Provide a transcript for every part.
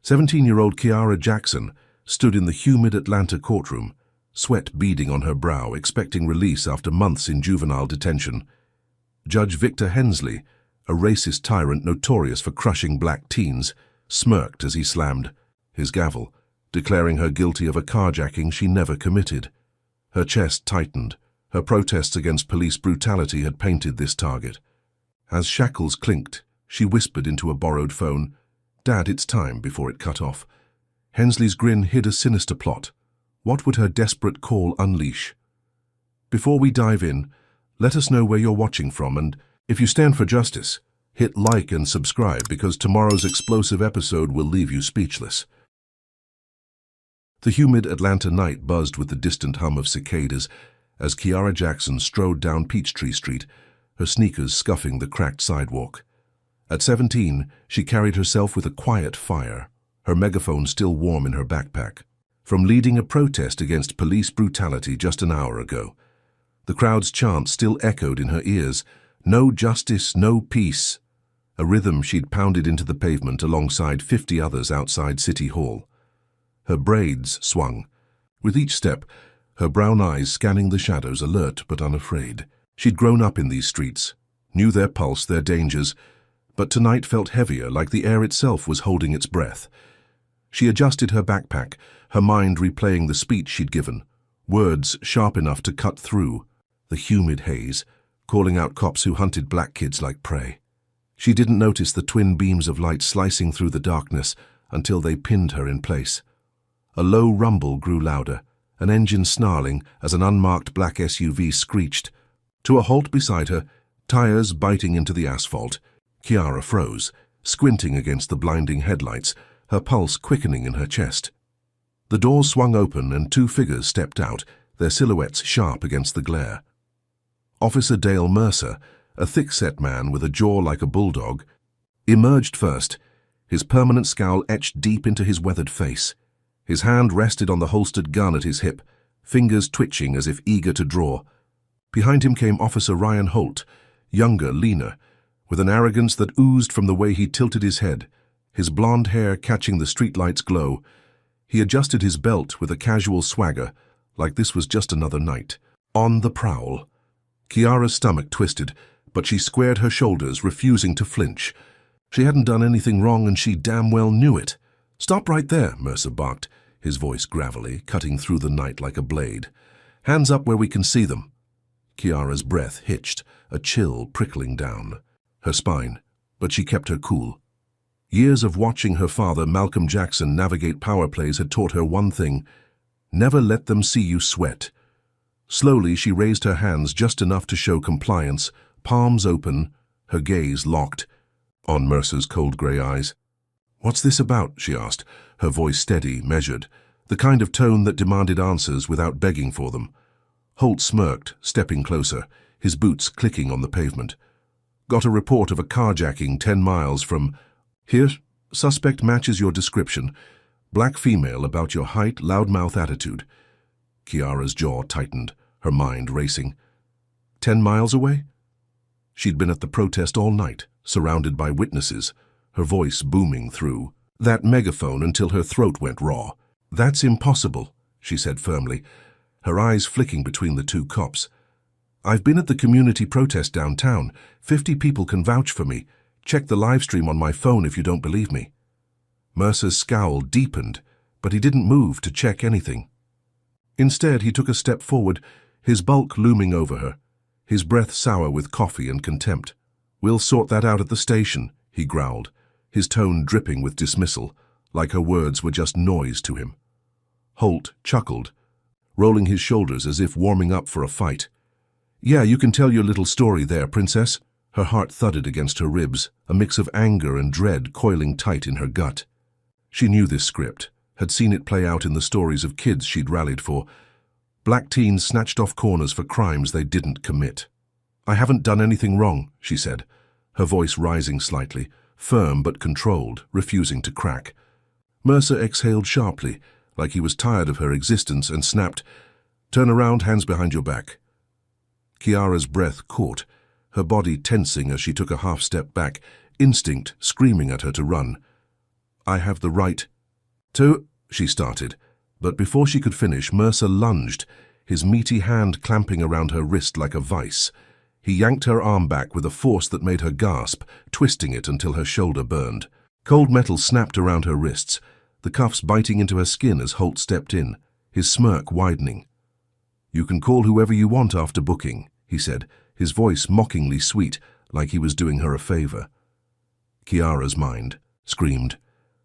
17-year-old Kiara Jackson stood in the humid Atlanta courtroom, sweat beading on her brow, expecting release after months in juvenile detention. Judge Victor Hensley, a racist tyrant notorious for crushing black teens, smirked as he slammed his gavel, declaring her guilty of a carjacking she never committed. Her chest tightened. Her protests against police brutality had painted this target. As shackles clinked, she whispered into a borrowed phone, "Dad, it's time," before it cut off. Hensley's grin hid a sinister plot. What would her desperate call unleash? Before we dive in, let us know where you're watching from, and if you stand for justice, hit like and subscribe because tomorrow's explosive episode will leave you speechless. The humid Atlanta night buzzed with the distant hum of cicadas as Kiara Jackson strode down Peachtree Street, her sneakers scuffing the cracked sidewalk. At 17, she carried herself with a quiet fire, her megaphone still warm in her backpack, from leading a protest against police brutality just an hour ago. The crowd's chant still echoed in her ears, "No justice, no peace," a rhythm she'd pounded into the pavement alongside 50 others outside City Hall. Her braids swung. With each step, her brown eyes scanning the shadows, alert but unafraid. She'd grown up in these streets, knew their pulse, their dangers, but tonight felt heavier, like the air itself was holding its breath. She adjusted her backpack, her mind replaying the speech she'd given, words sharp enough to cut through the humid haze, calling out cops who hunted black kids like prey. She didn't notice the twin beams of light slicing through the darkness until they pinned her in place. A low rumble grew louder, an engine snarling as an unmarked black SUV screeched. To a halt beside her, tires biting into the asphalt. Kiara froze, squinting against the blinding headlights, her pulse quickening in her chest. The doors swung open and two figures stepped out, their silhouettes sharp against the glare. Officer Dale Mercer, a thick-set man with a jaw like a bulldog, emerged first, his permanent scowl etched deep into his weathered face. His hand rested on the holstered gun at his hip, fingers twitching as if eager to draw. Behind him came Officer Ryan Holt, younger, leaner, with an arrogance that oozed from the way he tilted his head, his blonde hair catching the streetlight's glow. He adjusted his belt with a casual swagger, like this was just another night. On the prowl. Kiara's stomach twisted, but she squared her shoulders, refusing to flinch. She hadn't done anything wrong and she damn well knew it. "Stop right there," Mercer barked, his voice gravelly, cutting through the night like a blade. "Hands up where we can see them." Kiara's breath hitched, a chill prickling down her spine, but she kept her cool. Years of watching her father, Malcolm Jackson, navigate power plays had taught her one thing: never let them see you sweat. Slowly, she raised her hands just enough to show compliance, palms open, her gaze locked on Mercer's cold gray eyes. "What's this about?" she asked, her voice steady, measured, the kind of tone that demanded answers without begging for them. Holt smirked, stepping closer, his boots clicking on the pavement. "Got a report of a carjacking 10 miles from here. Suspect matches your description. Black female, about your height, loudmouth attitude." Kiara's jaw tightened, her mind racing. 10 miles away? She'd been at the protest all night, surrounded by witnesses, her voice booming through that megaphone until her throat went raw. "That's impossible," she said firmly, her eyes flicking between the two cops. "I've been at the community protest downtown. 50 people can vouch for me. Check the live stream on my phone if you don't believe me." Mercer's scowl deepened, but he didn't move to check anything. Instead, he took a step forward, his bulk looming over her, his breath sour with coffee and contempt. "We'll sort that out at the station," he growled, his tone dripping with dismissal, like her words were just noise to him. Holt chuckled, rolling his shoulders as if warming up for a fight. "Yeah, you can tell your little story there, princess." Her heart thudded against her ribs, a mix of anger and dread coiling tight in her gut. She knew this script, had seen it play out in the stories of kids she'd rallied for. Black teens snatched off corners for crimes they didn't commit. "I haven't done anything wrong," she said, her voice rising slightly, firm but controlled, refusing to crack. Mercer exhaled sharply, like he was tired of her existence, and snapped, "Turn around, hands behind your back." Kiara's breath caught, her body tensing as she took a half step back, instinct screaming at her to run. "I have the right she started, but before she could finish, Mercer lunged, his meaty hand clamping around her wrist like a vice. He yanked her arm back with a force that made her gasp, twisting it until her shoulder burned. Cold metal snapped around her wrists, the cuffs biting into her skin as Holt stepped in, his smirk widening. "You can call whoever you want after booking," he said, his voice mockingly sweet, like he was doing her a favor. Kiara's mind screamed,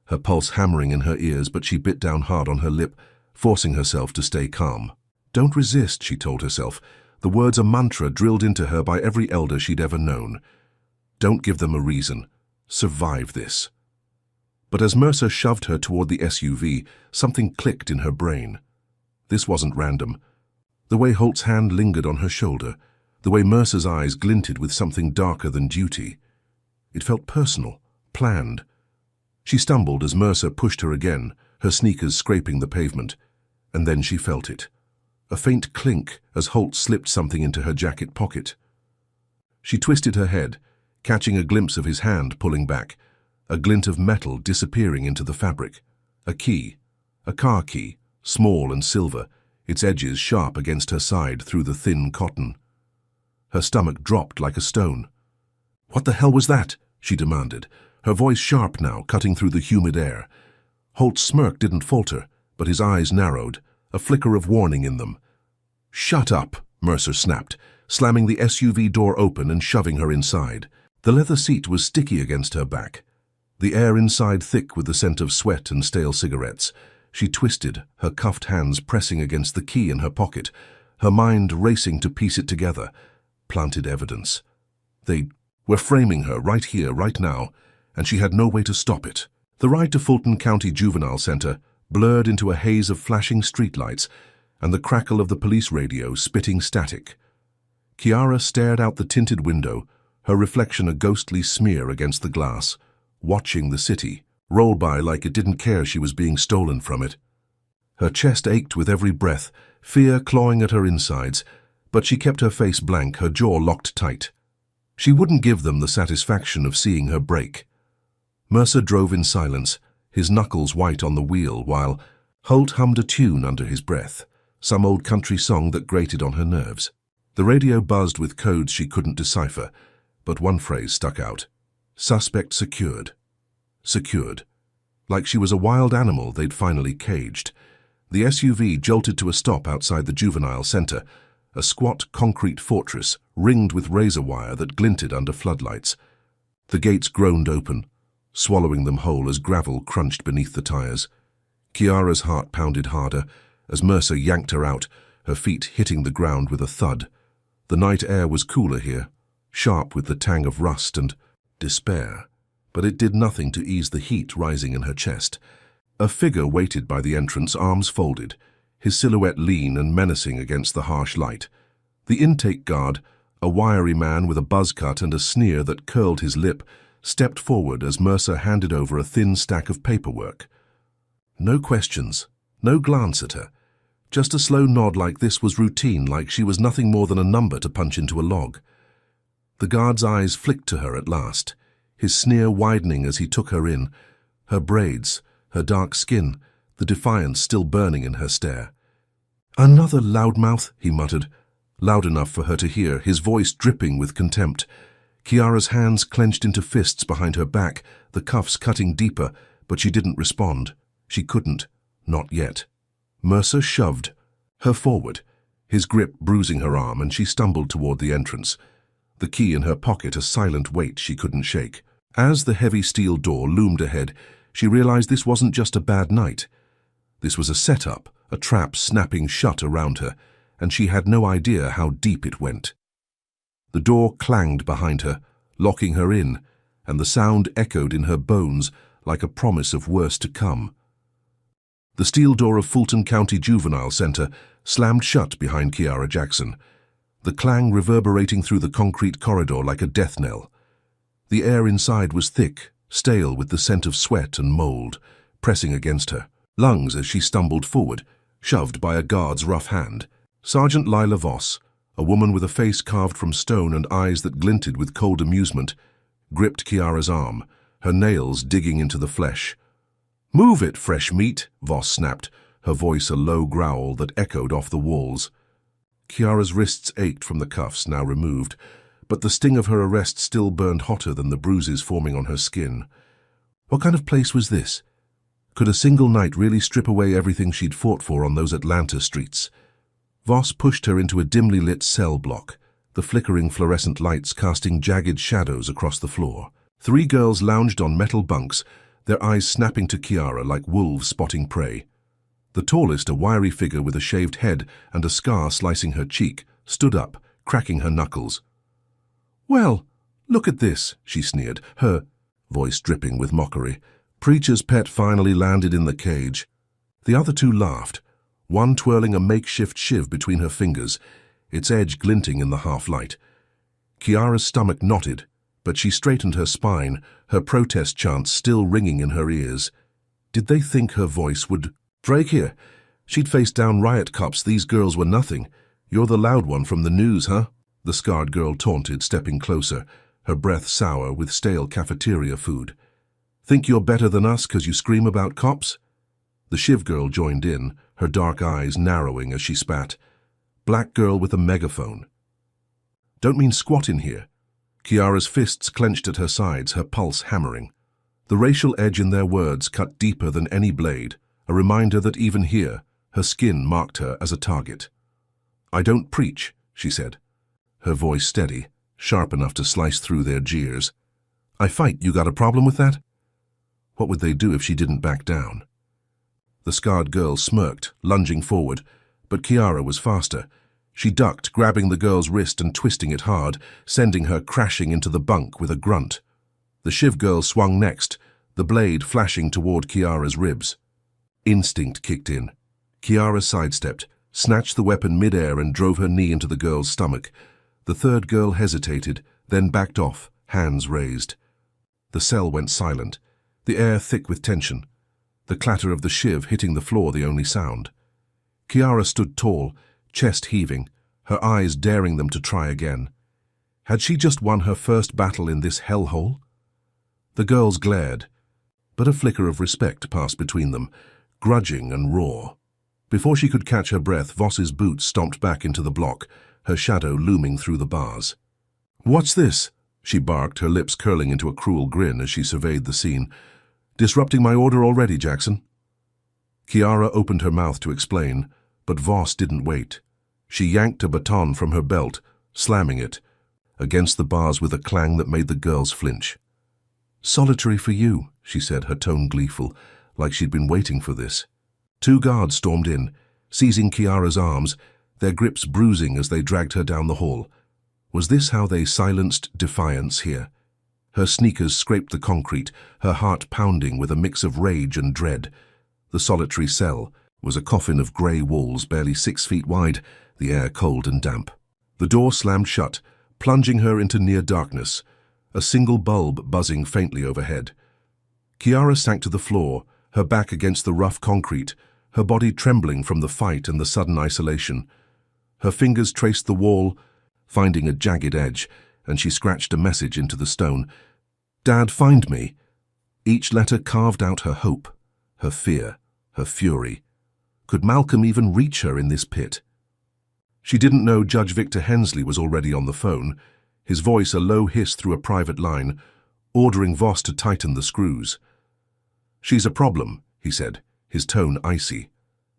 her pulse hammering in her ears, but she bit down hard on her lip, forcing herself to stay calm. "Don't resist," she told herself, the words a mantra drilled into her by every elder she'd ever known. "Don't give them a reason. Survive this." But as Mercer shoved her toward the SUV, something clicked in her brain. This wasn't random. The way Holt's hand lingered on her shoulder, the way Mercer's eyes glinted with something darker than duty. It felt personal, planned. She stumbled as Mercer pushed her again, her sneakers scraping the pavement, and then she felt it. A faint clink as Holt slipped something into her jacket pocket. She twisted her head, catching a glimpse of his hand pulling back, a glint of metal disappearing into the fabric. A key, a car key, small and silver, its edges sharp against her side through the thin cotton. Her stomach dropped like a stone. "What the hell was that?" she demanded, her voice sharp now, cutting through the humid air. Holt's smirk didn't falter, but his eyes narrowed, a flicker of warning in them. "Shut up," Mercer snapped, slamming the SUV door open and shoving her inside. The leather seat was sticky against her back, the air inside thick with the scent of sweat and stale cigarettes. She twisted, her cuffed hands pressing against the key in her pocket, her mind racing to piece it together. Planted evidence. They were framing her right here, right now, and she had no way to stop it. The ride to Fulton County Juvenile Center blurred into a haze of flashing streetlights and the crackle of the police radio spitting static. Kiara stared out the tinted window, her reflection a ghostly smear against the glass, watching the city roll by like it didn't care she was being stolen from it. Her chest ached with every breath, fear clawing at her insides, but she kept her face blank, her jaw locked tight. She wouldn't give them the satisfaction of seeing her break. Mercer drove in silence, his knuckles white on the wheel, while Holt hummed a tune under his breath, some old country song that grated on her nerves. The radio buzzed with codes she couldn't decipher, but one phrase stuck out. Suspect secured. Secured. Like she was a wild animal they'd finally caged. The SUV jolted to a stop outside the juvenile center, a squat concrete fortress ringed with razor wire that glinted under floodlights. The gates groaned open, swallowing them whole as gravel crunched beneath the tires. Kiara's heart pounded harder as Mercer yanked her out, her feet hitting the ground with a thud. The night air was cooler here, sharp with the tang of rust and despair, but it did nothing to ease the heat rising in her chest. A figure waited by the entrance, arms folded, his silhouette lean and menacing against the harsh light. The intake guard, a wiry man with a buzz cut and a sneer that curled his lip, stepped forward as Mercer handed over a thin stack of paperwork. No questions, no glance at her. Just a slow nod like this was routine, like she was nothing more than a number to punch into a log. The guard's eyes flicked to her at last, his sneer widening as he took her in, her braids, her dark skin, the defiance still burning in her stare. "Another loudmouth," he muttered, loud enough for her to hear, his voice dripping with contempt. Kiara's hands clenched into fists behind her back, the cuffs cutting deeper, but she didn't respond. She couldn't. Not yet. Mercer shoved her forward, his grip bruising her arm, and she stumbled toward the entrance, the key in her pocket a silent weight she couldn't shake. As the heavy steel door loomed ahead, she realized this wasn't just a bad night. This was a setup, a trap snapping shut around her, and she had no idea how deep it went. The door clanged behind her, locking her in, and the sound echoed in her bones like a promise of worse to come. The steel door of Fulton County Juvenile Center slammed shut behind Kiara Jackson, the clang reverberating through the concrete corridor like a death knell. The air inside was thick, stale with the scent of sweat and mold, pressing against her lungs as she stumbled forward, shoved by a guard's rough hand. Sergeant Lila Voss, a woman with a face carved from stone and eyes that glinted with cold amusement, gripped Kiara's arm, her nails digging into the flesh. "Move it, fresh meat," Voss snapped, her voice a low growl that echoed off the walls. Chiara's wrists ached from the cuffs, now removed, but the sting of her arrest still burned hotter than the bruises forming on her skin. What kind of place was this? Could a single night really strip away everything she'd fought for on those Atlanta streets? Voss pushed her into a dimly lit cell block, the flickering fluorescent lights casting jagged shadows across the floor. 3 girls lounged on metal bunks, their eyes snapping to Chiara like wolves spotting prey. The tallest, a wiry figure with a shaved head and a scar slicing her cheek, stood up, cracking her knuckles. "Well, look at this," she sneered, her voice dripping with mockery. Preacher's pet finally landed in the cage. The other 2 laughed, one twirling a makeshift shiv between her fingers, its edge glinting in the half-light. Chiara's stomach knotted, but she straightened her spine, her protest chants still ringing in her ears. Did they think her voice would break here? She'd faced down riot cops. These girls were nothing. "You're the loud one from the news, huh?" The scarred girl taunted, stepping closer, her breath sour with stale cafeteria food. "Think you're better than us 'cause you scream about cops?" The shiv girl joined in, her dark eyes narrowing as she spat. "Black girl with a megaphone." "Don't mean squat in here." Chiara's fists clenched at her sides, her pulse hammering. The racial edge in their words cut deeper than any blade, a reminder that even here, her skin marked her as a target. "I don't preach," she said, her voice steady, sharp enough to slice through their jeers. "I fight. You got a problem with that?" What would they do if she didn't back down? The scarred girl smirked, lunging forward, but Chiara was faster. She ducked, grabbing the girl's wrist and twisting it hard, sending her crashing into the bunk with a grunt. The shiv girl swung next, the blade flashing toward Chiara's ribs. Instinct kicked in. Chiara sidestepped, snatched the weapon mid-air and drove her knee into the girl's stomach. The third girl hesitated, then backed off, hands raised. The cell went silent, the air thick with tension, the clatter of the shiv hitting the floor the only sound. Chiara stood tall, chest heaving, her eyes daring them to try again. Had she just won her first battle in this hellhole? The girls glared, but a flicker of respect passed between them, grudging and raw. Before she could catch her breath, Voss's boots stomped back into the block, her shadow looming through the bars. "What's this?" she barked, her lips curling into a cruel grin as she surveyed the scene. "Disrupting my order already, Jackson?" Chiara opened her mouth to explain, but Voss didn't wait. She yanked a baton from her belt, slamming it against the bars with a clang that made the girls flinch. "Solitary for you," she said, her tone gleeful, like she'd been waiting for this. 2 guards stormed in, seizing Chiara's arms, their grips bruising as they dragged her down the hall. Was this how they silenced defiance here? Her sneakers scraped the concrete, her heart pounding with a mix of rage and dread. The solitary cell was a coffin of grey walls barely 6 feet wide, the air cold and damp. The door slammed shut, plunging her into near darkness, a single bulb buzzing faintly overhead. Chiara sank to the floor, her back against the rough concrete, her body trembling from the fight and the sudden isolation. Her fingers traced the wall, finding a jagged edge, and she scratched a message into the stone. "Dad, find me." Each letter carved out her hope, her fear, her fury. Could Malcolm even reach her in this pit? She didn't know Judge Victor Hensley was already on the phone, his voice a low hiss through a private line, ordering Voss to tighten the screws. "She's a problem," he said, his tone icy.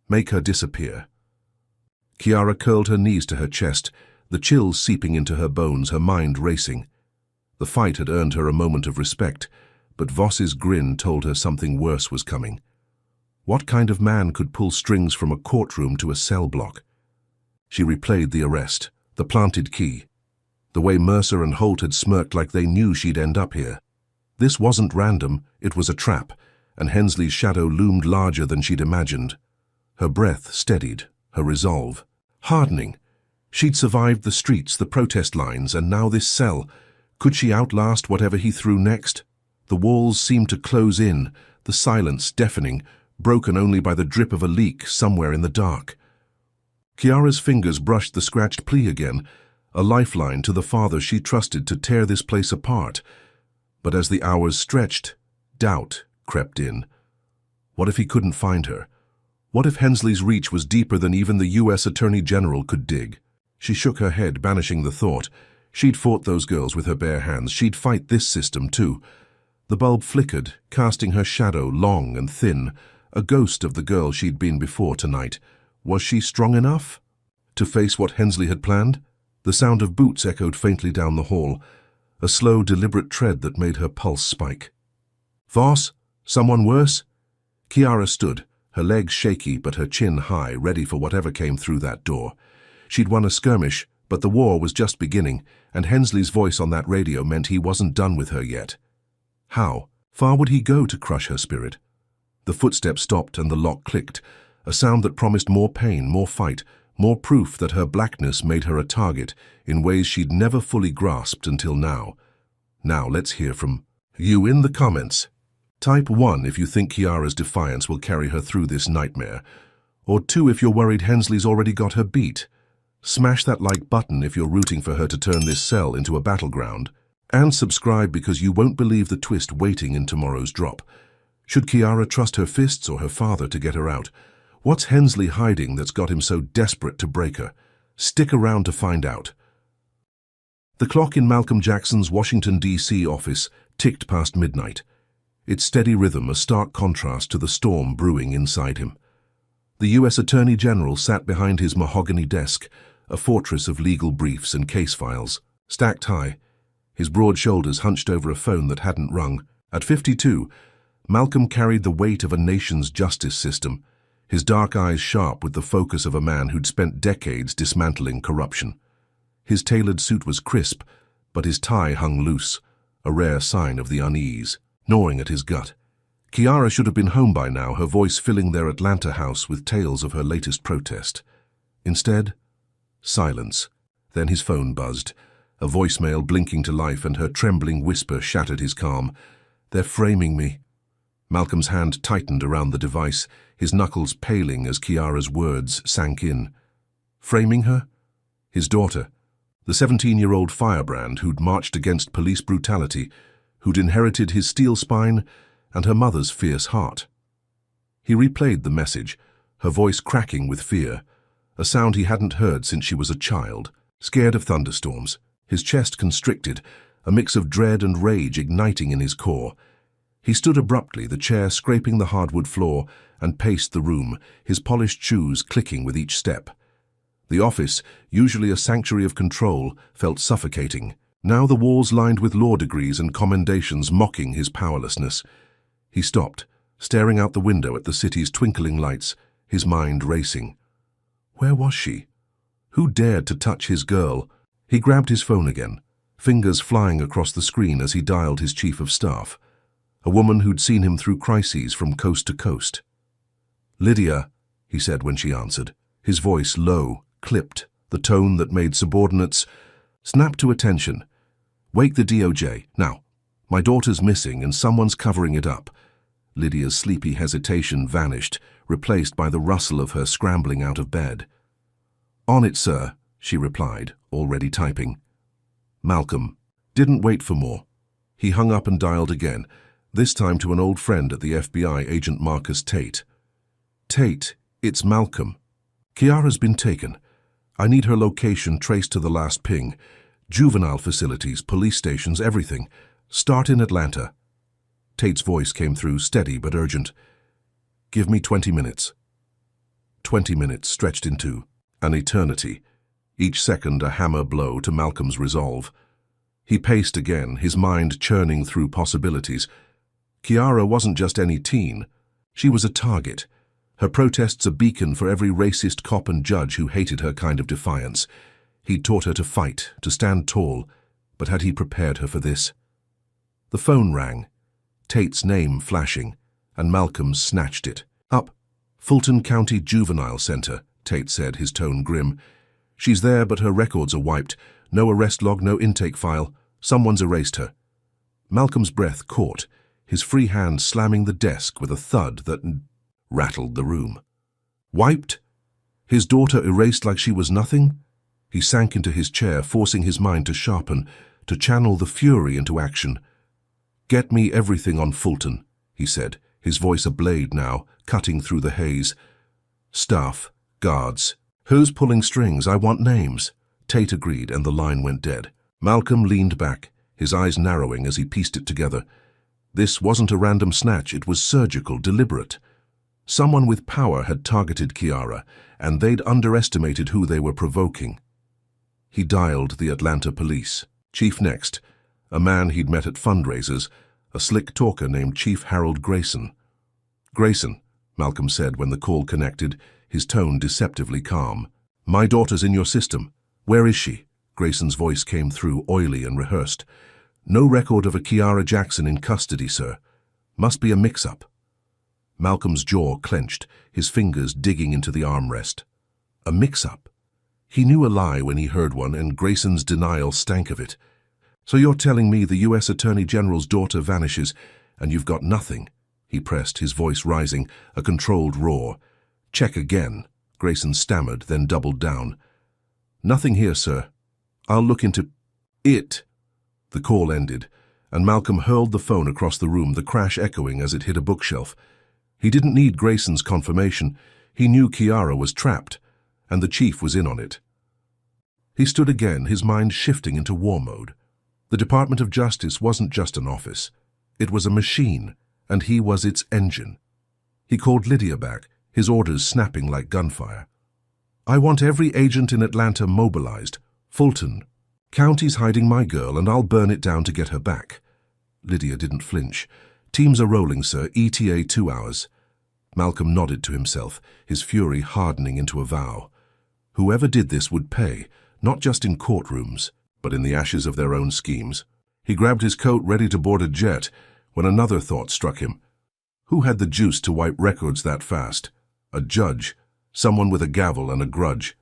"Make her disappear." Chiara curled her knees to her chest, the chills seeping into her bones, her mind racing. The fight had earned her a moment of respect, but Voss's grin told her something worse was coming. What kind of man could pull strings from a courtroom to a cell block? She replayed the arrest, the planted key, the way Mercer and Holt had smirked like they knew she'd end up here. This wasn't random, it was a trap, and Hensley's shadow loomed larger than she'd imagined. Her breath steadied, her resolve hardening. She'd survived the streets, the protest lines, and now this cell. Could she outlast whatever he threw next? The walls seemed to close in, the silence deafening, broken only by the drip of a leak somewhere in the dark. Chiara's fingers brushed the scratched plea again, a lifeline to the father she trusted to tear this place apart. But as the hours stretched, doubt crept in. What if he couldn't find her? What if Hensley's reach was deeper than even the U.S. Attorney General could dig? She shook her head, banishing the thought. She'd fought those girls with her bare hands. She'd fight this system, too. The bulb flickered, casting her shadow long and thin, a ghost of the girl she'd been before tonight. Was she strong enough to face what Hensley had planned? The sound of boots echoed faintly down the hall, a slow, deliberate tread that made her pulse spike. Voss? Someone worse? Chiara stood, her legs shaky but her chin high, ready for whatever came through that door. She'd won a skirmish, but the war was just beginning, and Hensley's voice on that radio meant he wasn't done with her yet. How far would he go to crush her spirit? The footsteps stopped and the lock clicked, a sound that promised more pain, more fight, more proof that her blackness made her a target in ways she'd never fully grasped until now. Now let's hear from you in the comments. Type 1 if you think Chiara's defiance will carry her through this nightmare, or 2 if you're worried Hensley's already got her beat. Smash that like button if you're rooting for her to turn this cell into a battleground, and subscribe because you won't believe the twist waiting in tomorrow's drop. Should Chiara trust her fists or her father to get her out? What's Hensley hiding that's got him so desperate to break her? Stick around to find out. The clock in Malcolm Jackson's Washington, D.C. office ticked past midnight, its steady rhythm a stark contrast to the storm brewing inside him. The U.S. Attorney General sat behind his mahogany desk, a fortress of legal briefs and case files, stacked high, his broad shoulders hunched over a phone that hadn't rung. At 52, Malcolm carried the weight of a nation's justice system, his dark eyes sharp with the focus of a man who'd spent decades dismantling corruption. His tailored suit was crisp, but his tie hung loose, a rare sign of the unease, gnawing at his gut. Chiara should have been home by now, her voice filling their Atlanta house with tales of her latest protest. Instead, silence. Then his phone buzzed, a voicemail blinking to life, and her trembling whisper shattered his calm. "They're framing me." Malcolm's hand tightened around the device, his knuckles paling as Chiara's words sank in. Framing her? His daughter, the 17-year-old firebrand who'd marched against police brutality, who'd inherited his steel spine and her mother's fierce heart. He replayed the message, her voice cracking with fear, a sound he hadn't heard since she was a child, scared of thunderstorms, his chest constricted, a mix of dread and rage igniting in his core. He stood abruptly, the chair scraping the hardwood floor, and paced the room, his polished shoes clicking with each step. The office, usually a sanctuary of control, felt suffocating. Now the walls lined with law degrees and commendations mocking his powerlessness. He stopped, staring out the window at the city's twinkling lights, his mind racing. Where was she? Who dared to touch his girl? He grabbed his phone again, fingers flying across the screen as he dialed his chief of staff, a woman who'd seen him through crises from coast to coast. "Lydia," he said when she answered, his voice low, clipped, the tone that made subordinates snap to attention. "Wake the DOJ, now. My daughter's missing and someone's covering it up." Lydia's sleepy hesitation vanished, replaced by the rustle of her scrambling out of bed. "On it, sir," she replied, already typing. Malcolm didn't wait for more. He hung up and dialed again, this time to an old friend at the FBI, Agent Marcus Tate. "Tate, it's Malcolm. Chiara's been taken. I need her location traced to the last ping. Juvenile facilities, police stations, everything. Start in Atlanta." Tate's voice came through, steady but urgent. "Give me 20 minutes. 20 minutes stretched into an eternity, each second a hammer blow to Malcolm's resolve. He paced again, his mind churning through possibilities. Chiara wasn't just any teen. She was a target. Her protests a beacon for every racist cop and judge who hated her kind of defiance. He'd taught her to fight, to stand tall, but had he prepared her for this? The phone rang, Tate's name flashing, and Malcolm snatched it. "Up, Fulton County Juvenile Center," Tate said, his tone grim. "She's there, but her records are wiped. No arrest log, no intake file. Someone's erased her." Malcolm's breath caught, his free hand slamming the desk with a thud that rattled the room. Wiped? His daughter erased like she was nothing? He sank into his chair, forcing his mind to sharpen, to channel the fury into action. "Get me everything on Fulton," he said, his voice a blade now, cutting through the haze. "Staff, guards. Who's pulling strings? I want names." Tate agreed, and the line went dead. Malcolm leaned back, his eyes narrowing as he pieced it together. This wasn't a random snatch, it was surgical, deliberate. Someone with power had targeted Kiara, and they'd underestimated who they were provoking. He dialed the Atlanta police. Chief next, a man he'd met at fundraisers, a slick talker named Chief Harold Grayson. "Grayson," Malcolm said when the call connected, his tone deceptively calm. "My daughter's in your system. Where is she?" Grayson's voice came through, oily and rehearsed. "No record of a Kiara Jackson in custody, sir. Must be a mix-up." Malcolm's jaw clenched, his fingers digging into the armrest. A mix-up? He knew a lie when he heard one, and Grayson's denial stank of it. "So you're telling me the U.S. Attorney General's daughter vanishes, and you've got nothing?" He pressed, his voice rising, a controlled roar. "Check again," Grayson stammered, then doubled down. "Nothing here, sir. I'll look into it." The call ended, and Malcolm hurled the phone across the room, the crash echoing as it hit a bookshelf. He didn't need Grayson's confirmation. He knew Kiara was trapped, and the chief was in on it. He stood again, his mind shifting into war mode. The Department of Justice wasn't just an office. It was a machine, and he was its engine. He called Lydia back, his orders snapping like gunfire. "I want every agent in Atlanta mobilized. Fulton. County's hiding my girl, and I'll burn it down to get her back." Lydia didn't flinch. "Teams are rolling, sir. ETA 2 hours. Malcolm nodded to himself, his fury hardening into a vow. Whoever did this would pay, not just in courtrooms, but in the ashes of their own schemes. He grabbed his coat, ready to board a jet, when another thought struck him. Who had the juice to wipe records that fast? A judge, someone with a gavel and a grudge.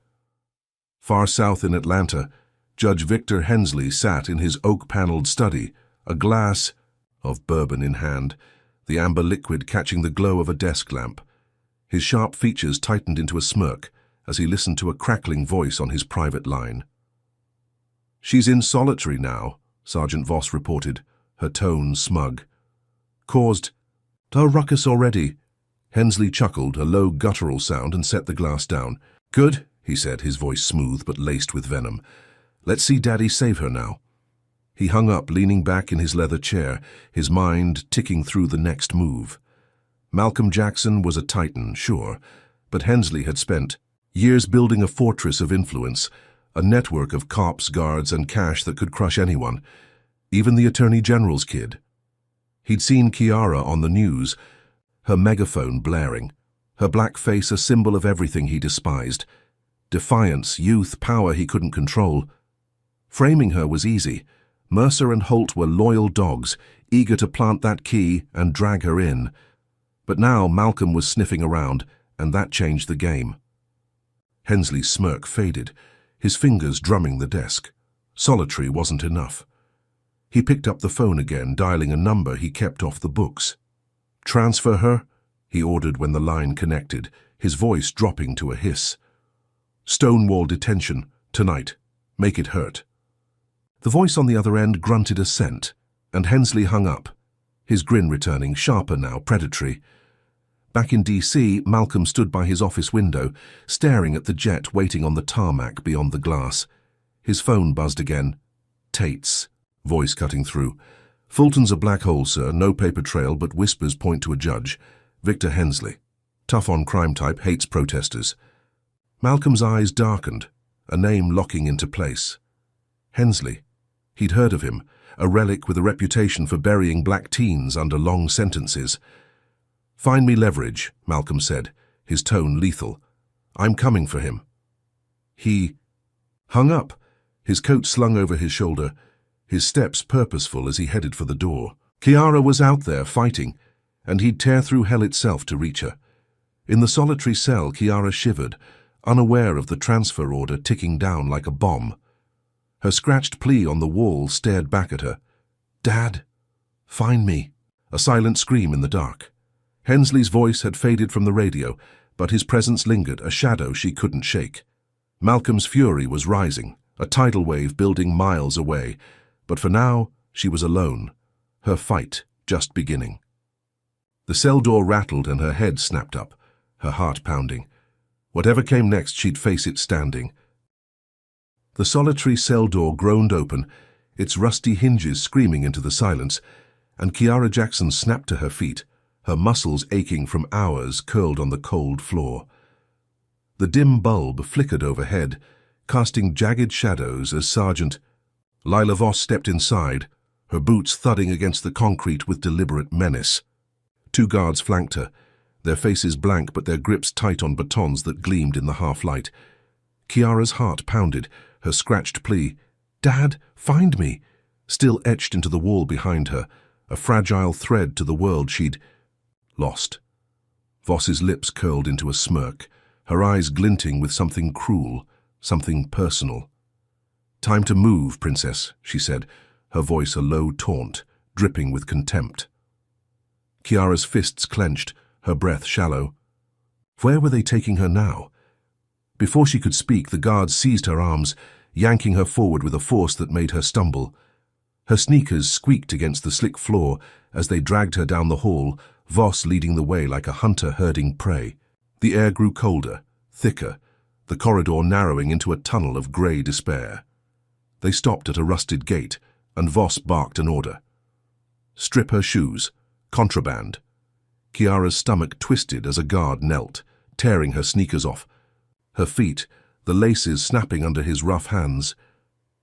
Far south in Atlanta, Judge Victor Hensley sat in his oak-paneled study, a glass of bourbon in hand, the amber liquid catching the glow of a desk lamp. His sharp features tightened into a smirk as he listened to a crackling voice on his private line. "She's in solitary now," Sergeant Voss reported, her tone smug. "Caused a ruckus already." Hensley chuckled, a low guttural sound, and set the glass down. "Good," he said, his voice smooth but laced with venom. "Let's see Daddy save her now." He hung up, leaning back in his leather chair, his mind ticking through the next move. Malcolm Jackson was a titan, sure, but Hensley had spent years building a fortress of influence, a network of cops, guards, and cash that could crush anyone, even the Attorney General's kid. He'd seen Kiara on the news, her megaphone blaring, her black face a symbol of everything he despised. Defiance, youth, power he couldn't control. Framing her was easy. Mercer and Holt were loyal dogs, eager to plant that key and drag her in. But now Malcolm was sniffing around, and that changed the game. Hensley's smirk faded, his fingers drumming the desk. Solitary wasn't enough. He picked up the phone again, dialing a number he kept off the books. "Transfer her," he ordered when the line connected, his voice dropping to a hiss. "Stonewall detention, tonight. Make it hurt." The voice on the other end grunted assent, and Hensley hung up, his grin returning, sharper now, predatory. Back in D.C., Malcolm stood by his office window, staring at the jet waiting on the tarmac beyond the glass. His phone buzzed again. "Tate's," voice cutting through. "Fulton's a black hole, sir, no paper trail, but whispers point to a judge. Victor Hensley. Tough on crime type, hates protesters." Malcolm's eyes darkened, a name locking into place. Hensley. He'd heard of him, a relic with a reputation for burying black teens under long sentences. "Find me leverage," Malcolm said, his tone lethal. "I'm coming for him." He hung up, his coat slung over his shoulder, his steps purposeful as he headed for the door. Kiara was out there fighting, and he'd tear through hell itself to reach her. In the solitary cell, Kiara shivered, unaware of the transfer order ticking down like a bomb. Her scratched plea on the wall stared back at her. "Dad, find me." A silent scream in the dark. Hensley's voice had faded from the radio, but his presence lingered, a shadow she couldn't shake. Malcolm's fury was rising, a tidal wave building miles away, but for now she was alone, her fight just beginning. The cell door rattled and her head snapped up, her heart pounding. Whatever came next, she'd face it standing. The solitary cell door groaned open, its rusty hinges screaming into the silence, and Kiara Jackson snapped to her feet, her muscles aching from hours curled on the cold floor. The dim bulb flickered overhead, casting jagged shadows as Sergeant Lila Voss stepped inside, her boots thudding against the concrete with deliberate menace. 2 guards flanked her, their faces blank but their grips tight on batons that gleamed in the half-light. Kiara's heart pounded, her scratched plea, "Dad, find me," still etched into the wall behind her, a fragile thread to the world she'd lost. Voss's lips curled into a smirk, her eyes glinting with something cruel, something personal. "Time to move, Princess," she said, her voice a low taunt, dripping with contempt. Kiara's fists clenched, her breath shallow. Where were they taking her now? Before she could speak, the guards seized her arms, yanking her forward with a force that made her stumble. Her sneakers squeaked against the slick floor as they dragged her down the hall, Voss leading the way like a hunter herding prey. The air grew colder, thicker, the corridor narrowing into a tunnel of grey despair. They stopped at a rusted gate, and Voss barked an order. "Strip her shoes. Contraband." Kiara's stomach twisted as a guard knelt, tearing her sneakers off. Her feet, the laces snapping under his rough hands.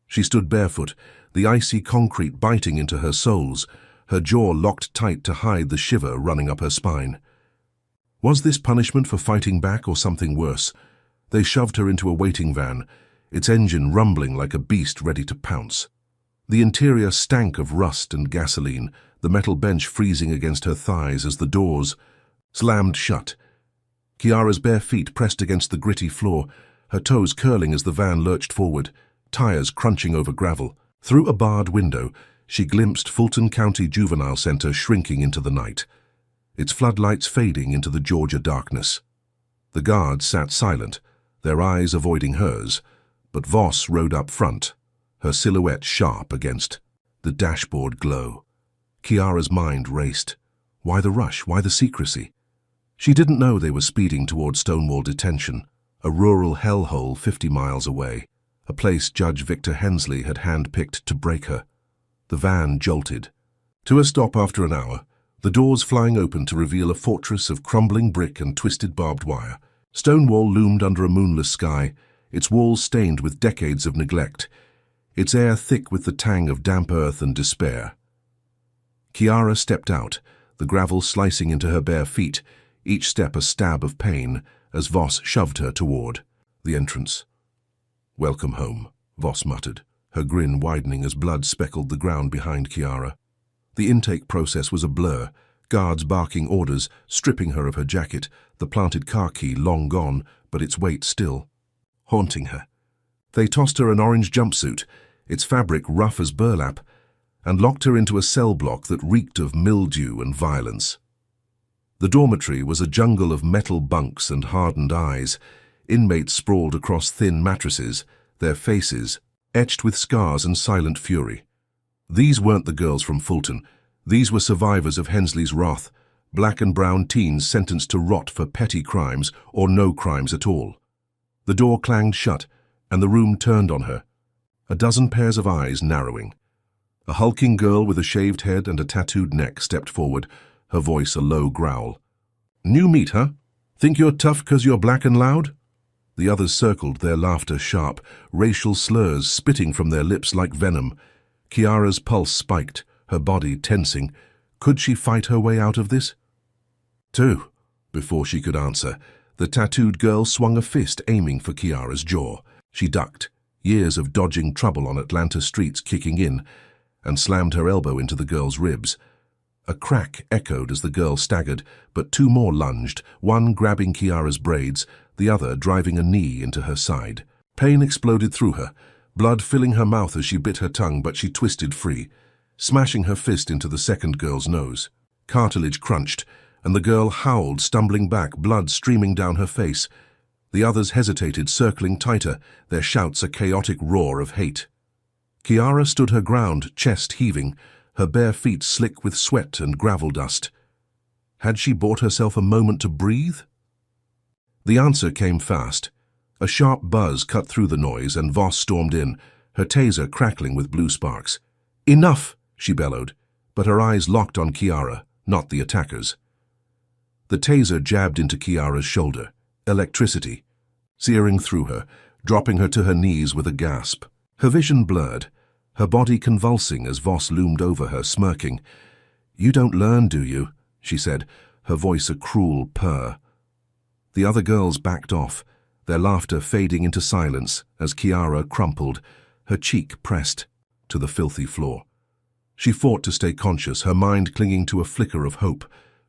She stood barefoot, the icy concrete biting into her soles, her jaw locked tight to hide the shiver running up her spine. Was this punishment for fighting back or something worse? They shoved her into a waiting van, its engine rumbling like a beast ready to pounce. The interior stank of rust and gasoline, the metal bench freezing against her thighs as the doors slammed shut. Kiara's bare feet pressed against the gritty floor, her toes curling as the van lurched forward, tires crunching over gravel. Through a barred window, she glimpsed Fulton County Juvenile Center shrinking into the night, its floodlights fading into the Georgia darkness. The guards sat silent, their eyes avoiding hers, but Voss rode up front, her silhouette sharp against the dashboard glow. Kiara's mind raced. Why the rush? Why the secrecy? She didn't know they were speeding toward Stonewall Detention, a rural hellhole 50 miles away, a place Judge Victor Hensley had handpicked to break her. The van jolted. To a stop after an hour, the doors flying open to reveal a fortress of crumbling brick and twisted barbed wire. Stonewall loomed under a moonless sky, its walls stained with decades of neglect, its air thick with the tang of damp earth and despair. Kiara stepped out, the gravel slicing into her bare feet, each step a stab of pain, as Voss shoved her toward the entrance. "Welcome home," Voss muttered, her grin widening as blood speckled the ground behind Kiara. The intake process was a blur, guards barking orders, stripping her of her jacket, the planted car key long gone, but its weight still haunting her. They tossed her an orange jumpsuit, its fabric rough as burlap, and locked her into a cell block that reeked of mildew and violence. The dormitory was a jungle of metal bunks and hardened eyes, inmates sprawled across thin mattresses, their faces etched with scars and silent fury. These weren't the girls from Fulton. These were survivors of Hensley's wrath, black and brown teens sentenced to rot for petty crimes or no crimes at all. The door clanged shut, and the room turned on her, a dozen pairs of eyes narrowing. A hulking girl with a shaved head and a tattooed neck stepped forward, her voice a low growl. "New meat, huh? Think you're tough 'cause you're black and loud?" The others circled, their laughter sharp, racial slurs spitting from their lips like venom. Kiara's pulse spiked, her body tensing. Could she fight her way out of this? "Two." Before she could answer, the tattooed girl swung a fist aiming for Kiara's jaw. She ducked, years of dodging trouble on Atlanta streets kicking in, and slammed her elbow into the girl's ribs. A crack echoed as the girl staggered, but 2 more lunged, one grabbing Kiara's braids, the other driving a knee into her side. Pain exploded through her, blood filling her mouth as she bit her tongue, but she twisted free, smashing her fist into the second girl's nose. Cartilage crunched, and the girl howled, stumbling back, blood streaming down her face. The others hesitated, circling tighter, their shouts a chaotic roar of hate. Kiara stood her ground, chest heaving, her bare feet slick with sweat and gravel dust. Had she bought herself a moment to breathe? The answer came fast. A sharp buzz cut through the noise and Voss stormed in, her taser crackling with blue sparks. "Enough!" she bellowed, but her eyes locked on Chiara, not the attackers. The taser jabbed into Chiara's shoulder, electricity, searing through her, dropping her to her knees with a gasp. Her vision blurred, her body convulsing as Voss loomed over her, smirking. "You don't learn, do you?" she said, her voice a cruel purr. The other girls backed off, their laughter fading into silence as Chiara crumpled, her cheek pressed to the filthy floor. She fought to stay conscious, her mind clinging to a flicker of hope.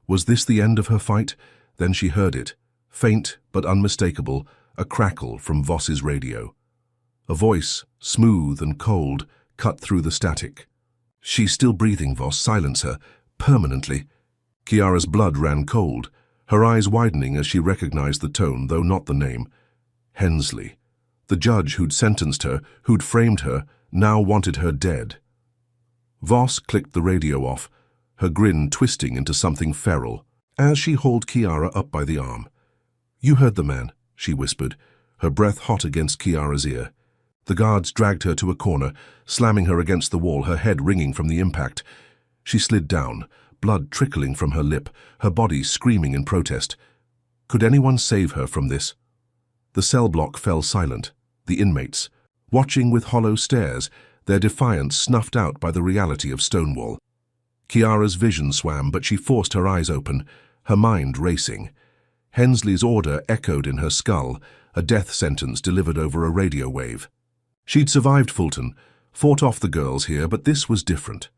Was this the end of her fight? Then she heard it, faint but unmistakable, a crackle from Voss's radio. A voice, smooth and cold, cut through the static. "She's still breathing, Voss. Silence her. Permanently." Chiara's blood ran cold, her eyes widening as she recognized the tone, though not the name. Hensley. The judge who'd sentenced her, who'd framed her, now wanted her dead. Voss clicked the radio off, her grin twisting into something feral, as she hauled Chiara up by the arm. "You heard the man," she whispered, her breath hot against Chiara's ear. The guards dragged her to a corner, slamming her against the wall, her head ringing from the impact. She slid down, blood trickling from her lip, her body screaming in protest. Could anyone save her from this? The cell block fell silent, the inmates, watching with hollow stares, their defiance snuffed out by the reality of Stonewall. Chiara's vision swam, but she forced her eyes open, her mind racing. Hensley's order echoed in her skull, a death sentence delivered over a radio wave. She'd survived Fulton, fought off the girls here, but this was different.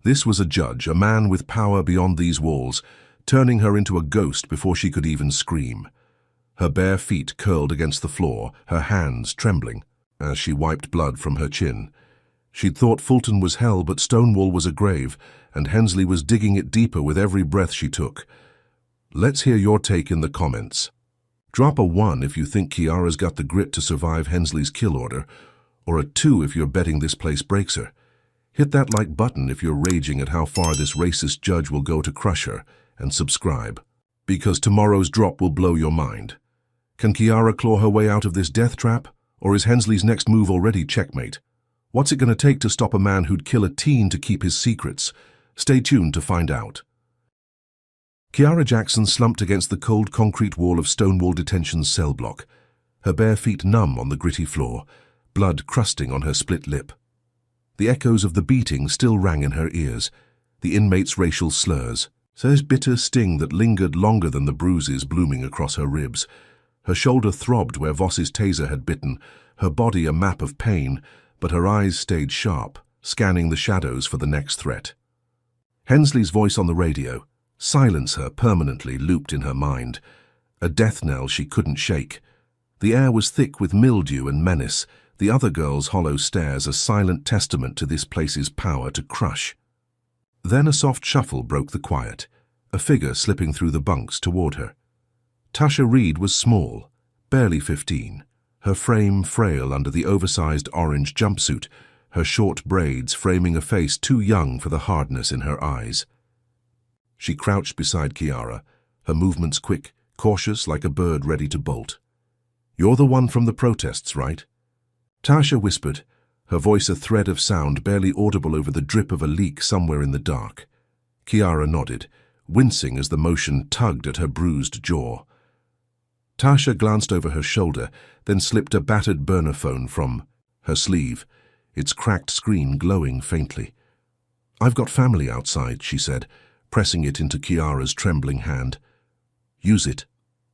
This was a judge, a man with power beyond these walls, turning her into a ghost before she could even scream. Her bare feet curled against the floor, her hands trembling, as she wiped blood from her chin. She'd thought Fulton was hell, but Stonewall was a grave, and Hensley was digging it deeper with every breath she took. Let's hear your take in the comments. Drop a 1 if you think Chiara's got the grit to survive Hensley's kill order, or a 2 if you're betting this place breaks her. Hit that like button if you're raging at how far this racist judge will go to crush her, and subscribe, because tomorrow's drop will blow your mind. Can Chiara claw her way out of this death trap, or is Hensley's next move already checkmate? What's it going to take to stop a man who'd kill a teen to keep his secrets? Stay tuned to find out. Chiara Jackson slumped against the cold concrete wall of Stonewall Detention's cell block, her bare feet numb on the gritty floor, blood crusting on her split lip. The echoes of the beating still rang in her ears, the inmates' racial slurs, Sarah's bitter sting that lingered longer than the bruises blooming across her ribs. Her shoulder throbbed where Voss's taser had bitten, her body a map of pain, but her eyes stayed sharp, scanning the shadows for the next threat. Hensley's voice on the radio, silence her permanently, looped in her mind, a death knell she couldn't shake. The air was thick with mildew and menace, the other girls' hollow stares a silent testament to this place's power to crush. Then a soft shuffle broke the quiet, a figure slipping through the bunks toward her. Tasha Reed was small, barely 15, her frame frail under the oversized orange jumpsuit, her short braids framing a face too young for the hardness in her eyes. She crouched beside Chiara, her movements quick, cautious like a bird ready to bolt. "You're the one from the protests, right?" Tasha whispered, her voice a thread of sound barely audible over the drip of a leak somewhere in the dark. Chiara nodded, wincing as the motion tugged at her bruised jaw. Tasha glanced over her shoulder, then slipped a battered burner phone from her sleeve, its cracked screen glowing faintly. "I've got family outside," she said, pressing it into Chiara's trembling hand. "Use it.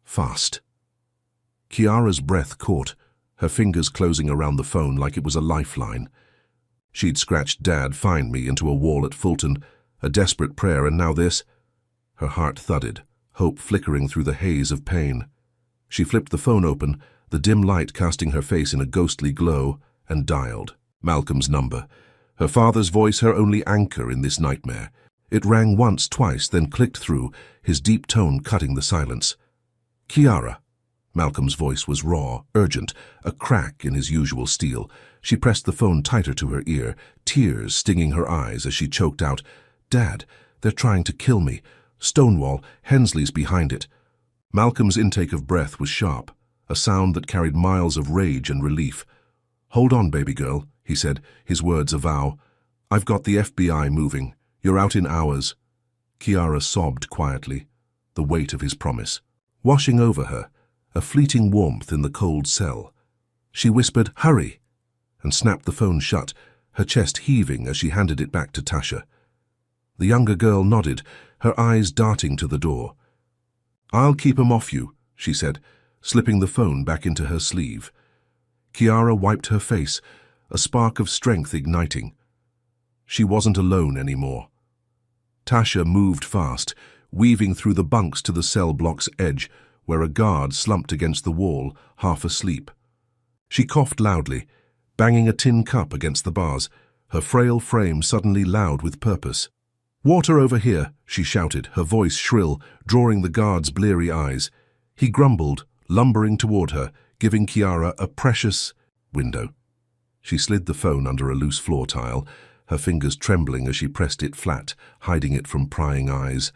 Fast." Chiara's breath caught, her fingers closing around the phone like it was a lifeline. She'd scratched "Dad, find me" into a wall at Fulton, a desperate prayer, and now this. Her heart thudded, hope flickering through the haze of pain. She flipped the phone open, the dim light casting her face in a ghostly glow, and dialed Malcolm's number. Her father's voice her only anchor in this nightmare. It rang once, twice, then clicked through, his deep tone cutting the silence. "Chiara." Malcolm's voice was raw, urgent, a crack in his usual steel. She pressed the phone tighter to her ear, tears stinging her eyes as she choked out, "Dad, they're trying to kill me. Stonewall, Hensley's behind it. Malcolm's intake of breath was sharp, a sound that carried miles of rage and relief. "Hold on, baby girl," he said, his words a vow. "I've got the FBI moving. You're out in hours." Kiara sobbed quietly, the weight of his promise washing over her, a fleeting warmth in the cold cell. She whispered, "Hurry," and snapped the phone shut, her chest heaving as she handed it back to Tasha. The younger girl nodded, her eyes darting to the door. "I'll keep 'em off you," she said, slipping the phone back into her sleeve. Kiara wiped her face, a spark of strength igniting. She wasn't alone anymore. Tasha moved fast, weaving through the bunks to the cell block's edge, where a guard slumped against the wall, half asleep. She coughed loudly, banging a tin cup against the bars, her frail frame suddenly loud with purpose. "Water over here," she shouted, her voice shrill, drawing the guard's bleary eyes. He grumbled, lumbering toward her, giving Kiara a precious window. She slid the phone under a loose floor tile, her fingers trembling as she pressed it flat, hiding it from prying eyes.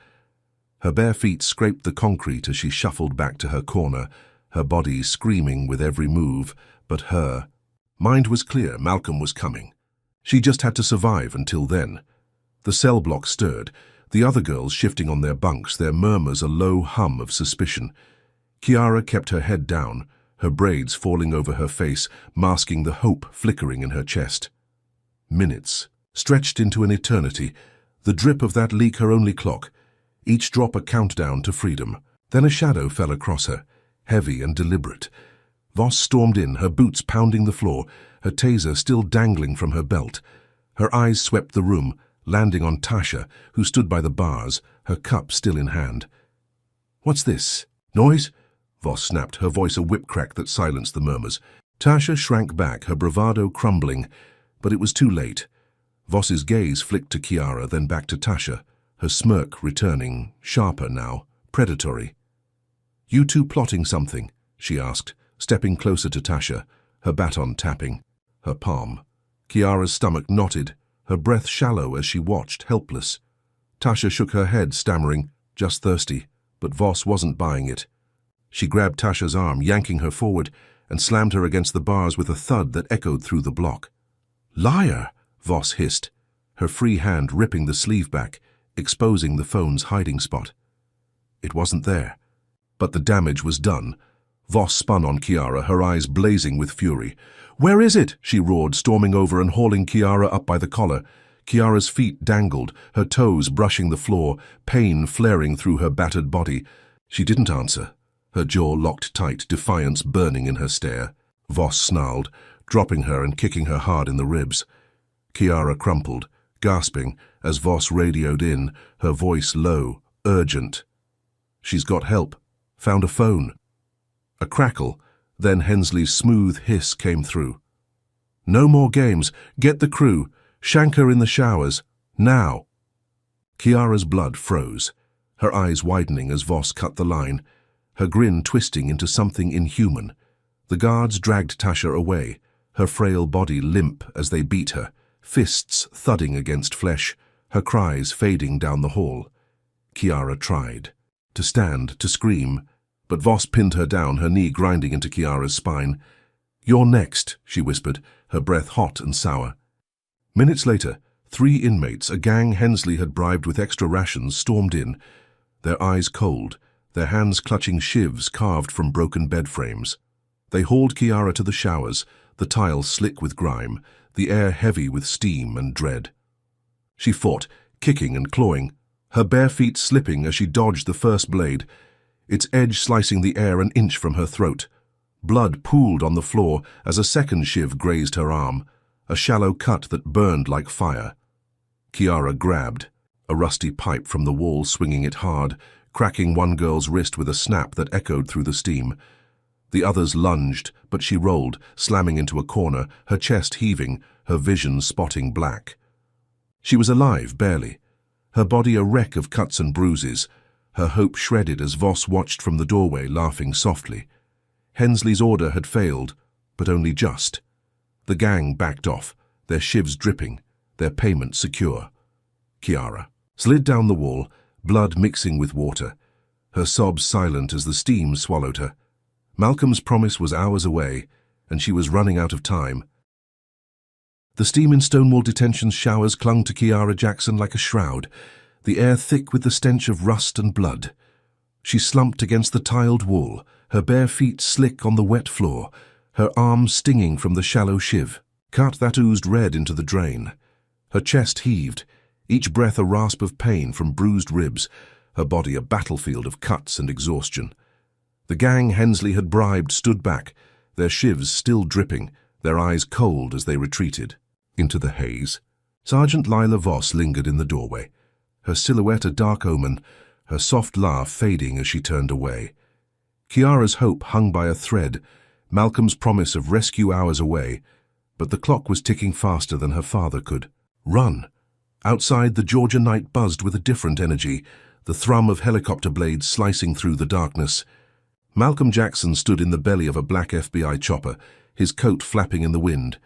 Her bare feet scraped the concrete as she shuffled back to her corner, her body screaming with every move, but her mind was clear. Malcolm was coming. She just had to survive until then. The cell block stirred, the other girls shifting on their bunks, their murmurs a low hum of suspicion. Kiara kept her head down, her braids falling over her face, masking the hope flickering in her chest. Minutes stretched into an eternity, the drip of that leak her only clock, each drop a countdown to freedom. Then a shadow fell across her, heavy and deliberate. Voss stormed in, her boots pounding the floor, her taser still dangling from her belt. Her eyes swept the room, landing on Tasha, who stood by the bars, her cup still in hand. "What's this? Noise?" Voss snapped, her voice a whip crack that silenced the murmurs. Tasha shrank back, her bravado crumbling, but it was too late. Voss's gaze flicked to Kiara, then back to Tasha, her smirk returning, sharper now, predatory. "You two plotting something?" she asked, stepping closer to Tasha, her baton tapping, her palm. Kiara's stomach knotted, her breath shallow as she watched, helpless. Tasha shook her head, stammering, "Just thirsty," but Voss wasn't buying it. She grabbed Tasha's arm, yanking her forward, and slammed her against the bars with a thud that echoed through the block. "Liar!" Voss hissed, her free hand ripping the sleeve back, exposing the phone's hiding spot. It wasn't there, but the damage was done. Voss spun on Kiara, her eyes blazing with fury. "Where is it?" she roared, storming over and hauling Kiara up by the collar. Kiara's feet dangled, her toes brushing the floor, pain flaring through her battered body. She didn't answer, her jaw locked tight, defiance burning in her stare. Voss snarled, dropping her and kicking her hard in the ribs. Kiara crumpled, gasping, as Voss radioed in, her voice low, urgent. "She's got help. Found a phone." A crackle, then Hensley's smooth hiss came through. "No more games. Get the crew. Shank her in the showers. Now." Kiara's blood froze, her eyes widening as Voss cut the line, her grin twisting into something inhuman. The guards dragged Tasha away, her frail body limp as they beat her, fists thudding against flesh, her cries fading down the hall. Kiara tried to stand, to scream, but Voss pinned her down, her knee grinding into Kiara's spine. "You're next," she whispered, her breath hot and sour. Minutes later, 3 inmates, a gang Hensley had bribed with extra rations, stormed in, their eyes cold, their hands clutching shivs carved from broken bed frames. They hauled Kiara to the showers, the tiles slick with grime, the air heavy with steam and dread. She fought, kicking and clawing, her bare feet slipping as she dodged the first blade, its edge slicing the air an inch from her throat. Blood pooled on the floor as a second shiv grazed her arm, a shallow cut that burned like fire. Kiara grabbed, a rusty pipe from the wall swinging it hard, cracking one girl's wrist with a snap that echoed through the steam. The others lunged, but she rolled, slamming into a corner, her chest heaving, her vision spotting black. She was alive, barely, her body a wreck of cuts and bruises, her hope shredded as Voss watched from the doorway, laughing softly. Hensley's order had failed, but only just. The gang backed off, their shivs dripping, their payment secure. Kiara slid down the wall, blood mixing with water, her sobs silent as the steam swallowed her. Malcolm's promise was hours away, and she was running out of time. The steam in Stonewall Detention's showers clung to Kiara Jackson like a shroud, the air thick with the stench of rust and blood. She slumped against the tiled wall, her bare feet slick on the wet floor, her arms stinging from the shallow shiv, cut that oozed red into the drain. Her chest heaved, each breath a rasp of pain from bruised ribs, her body a battlefield of cuts and exhaustion. The gang Hensley had bribed stood back, their shivs still dripping, their eyes cold as they retreated. Into the haze, Sergeant Lila Voss lingered in the doorway, her silhouette a dark omen, her soft laugh fading as she turned away. Kiara's hope hung by a thread, Malcolm's promise of rescue hours away, but the clock was ticking faster than her father could. Run! Outside, the Georgia night buzzed with a different energy, the thrum of helicopter blades slicing through the darkness. Malcolm Jackson stood in the belly of a black FBI chopper, his coat flapping in the wind,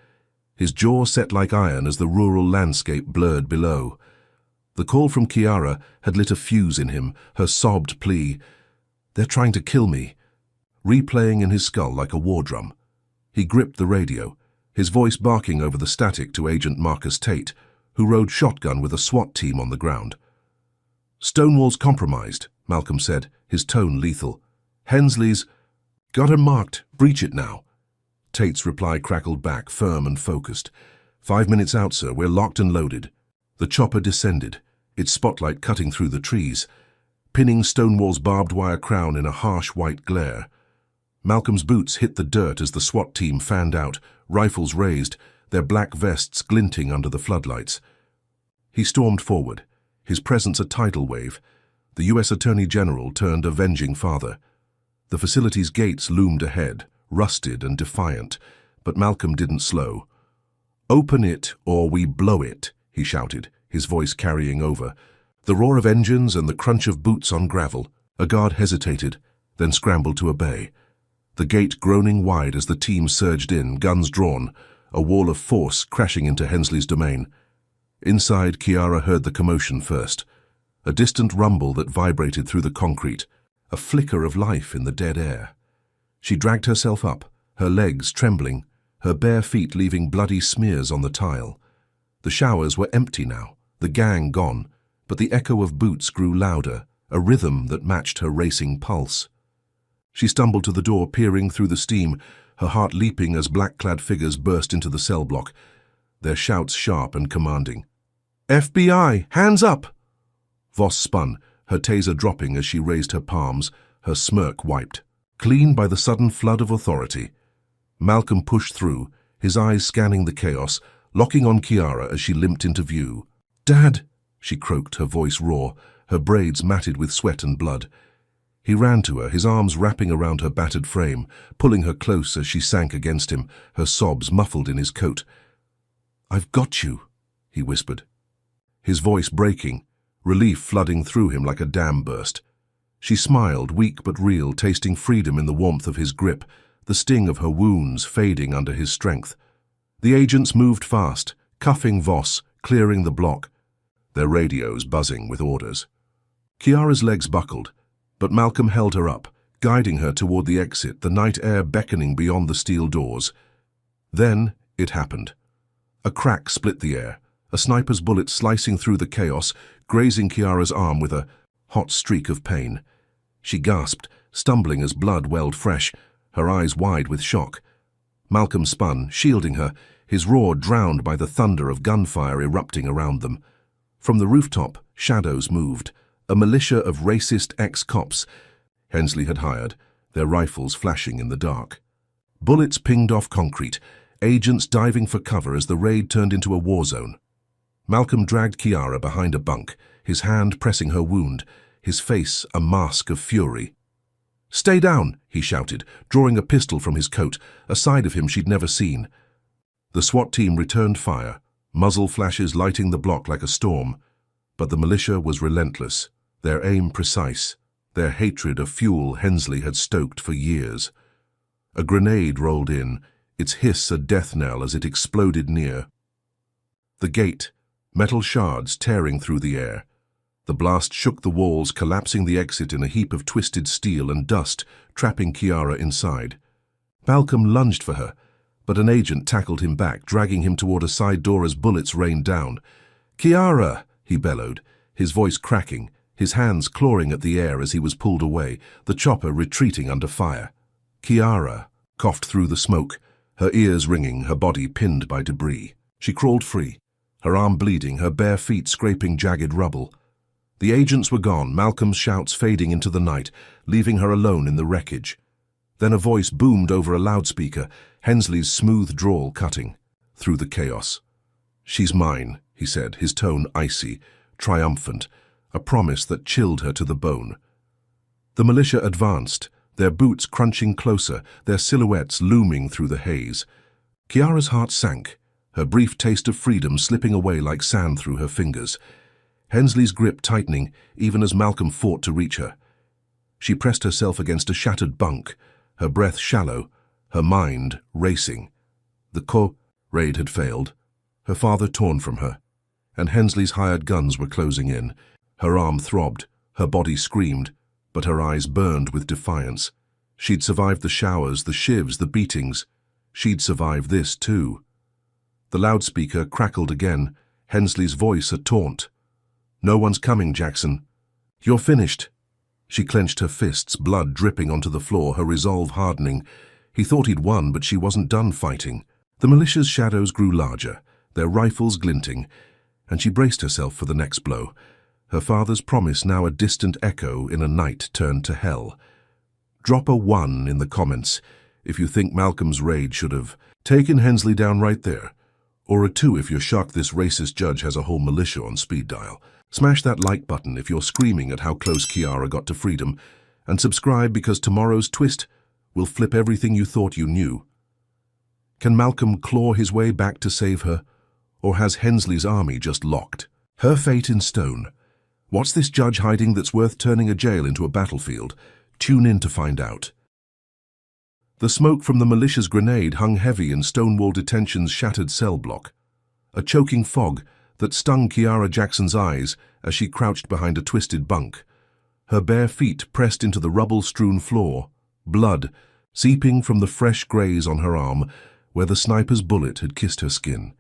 his jaw set like iron as the rural landscape blurred below. The call from Kiara had lit a fuse in him, her sobbed plea, "They're trying to kill me," replaying in his skull like a war drum. He gripped the radio, his voice barking over the static to Agent Marcus Tate, who rode shotgun with a SWAT team on the ground. "Stonewall's compromised," Malcolm said, his tone lethal. "Hensley's got her marked. Breach it now." Tate's reply crackled back, firm and focused. "5 minutes out, sir. We're locked and loaded." The chopper descended, its spotlight cutting through the trees, pinning Stonewall's barbed wire crown in a harsh white glare. Malcolm's boots hit the dirt as the SWAT team fanned out, rifles raised, their black vests glinting under the floodlights. He stormed forward, his presence a tidal wave. The U.S. Attorney General turned avenging father. The facility's gates loomed ahead, rusted and defiant, but Malcolm didn't slow. "Open it or we blow it," he shouted, his voice carrying over. The roar of engines and the crunch of boots on gravel. A guard hesitated, then scrambled to obey. The gate groaning wide as the team surged in, guns drawn, a wall of force crashing into Hensley's domain. Inside, Kiara heard the commotion first, a distant rumble that vibrated through the concrete, a flicker of life in the dead air. She dragged herself up, her legs trembling, her bare feet leaving bloody smears on the tile. The showers were empty now, the gang gone, but the echo of boots grew louder, a rhythm that matched her racing pulse. She stumbled to the door, peering through the steam, her heart leaping as black-clad figures burst into the cell block, their shouts sharp and commanding. "FBI, hands up!" Voss spun, her taser dropping as she raised her palms, her smirk wiped, clean by the sudden flood of authority. Malcolm pushed through, his eyes scanning the chaos, locking on Kiara as she limped into view. "Dad!" she croaked, her voice raw, her braids matted with sweat and blood. He ran to her, his arms wrapping around her battered frame, pulling her close as she sank against him, her sobs muffled in his coat. "I've got you," he whispered, his voice breaking, relief flooding through him like a dam burst. She smiled, weak but real, tasting freedom in the warmth of his grip, the sting of her wounds fading under his strength. The agents moved fast, cuffing Voss, clearing the block, their radios buzzing with orders. Kiara's legs buckled, but Malcolm held her up, guiding her toward the exit, the night air beckoning beyond the steel doors. Then it happened. A crack split the air, a sniper's bullet slicing through the chaos, grazing Kiara's arm with a hot streak of pain. She gasped, stumbling as blood welled fresh, her eyes wide with shock. Malcolm spun, shielding her, his roar drowned by the thunder of gunfire erupting around them. From the rooftop, shadows moved, a militia of racist ex-cops Hensley had hired, their rifles flashing in the dark. Bullets pinged off concrete, agents diving for cover as the raid turned into a war zone. Malcolm dragged Kiara behind a bunk, his hand pressing her wound, his face a mask of fury. "Stay down," he shouted, drawing a pistol from his coat, a side of him she'd never seen. The SWAT team returned fire, muzzle flashes lighting the block like a storm. But the militia was relentless, their aim precise, their hatred a fuel Hensley had stoked for years. A grenade rolled in, its hiss a death knell as it exploded near. The gate, metal shards tearing through the air. The blast shook the walls, collapsing the exit in a heap of twisted steel and dust, trapping Kiara inside. Malcolm lunged for her, but an agent tackled him back, dragging him toward a side door as bullets rained down. "Kiara!" he bellowed, his voice cracking, his hands clawing at the air as he was pulled away, the chopper retreating under fire. Kiara coughed through the smoke, her ears ringing, her body pinned by debris. She crawled free, her arm bleeding, her bare feet scraping jagged rubble. The agents were gone, Malcolm's shouts fading into the night, leaving her alone in the wreckage. Then a voice boomed over a loudspeaker, Hensley's smooth drawl cutting through the chaos. "She's mine," he said, his tone icy, triumphant, a promise that chilled her to the bone. The militia advanced, their boots crunching closer, their silhouettes looming through the haze. Kiara's heart sank, her brief taste of freedom slipping away like sand through her fingers. Hensley's grip tightening even as Malcolm fought to reach her. She pressed herself against a shattered bunk, her breath shallow, her mind racing. The raid had failed, her father torn from her, and Hensley's hired guns were closing in. Her arm throbbed, her body screamed, but her eyes burned with defiance. She'd survived the showers, the shivs, the beatings. She'd survived this too. The loudspeaker crackled again, Hensley's voice a taunt. "No one's coming, Jackson. You're finished." She clenched her fists, blood dripping onto the floor, her resolve hardening. He thought he'd won, but she wasn't done fighting. The militia's shadows grew larger, their rifles glinting, and she braced herself for the next blow. Her father's promise now a distant echo in a night turned to hell. Drop a 1 in the comments if you think Malcolm's raid should have taken Hensley down right there, or a 2 if you're shocked this racist judge has a whole militia on speed dial. Smash that like button if you're screaming at how close Kiara got to freedom, and subscribe because tomorrow's twist will flip everything you thought you knew. Can Malcolm claw his way back to save her, or has Hensley's army just locked her fate in stone? What's this judge hiding that's worth turning a jail into a battlefield? Tune in to find out. The smoke from the militia's grenade hung heavy in Stonewall Detention's shattered cell block, a choking fog that stung Kiara Jackson's eyes as she crouched behind a twisted bunk, her bare feet pressed into the rubble-strewn floor, blood seeping from the fresh graze on her arm where the sniper's bullet had kissed her skin.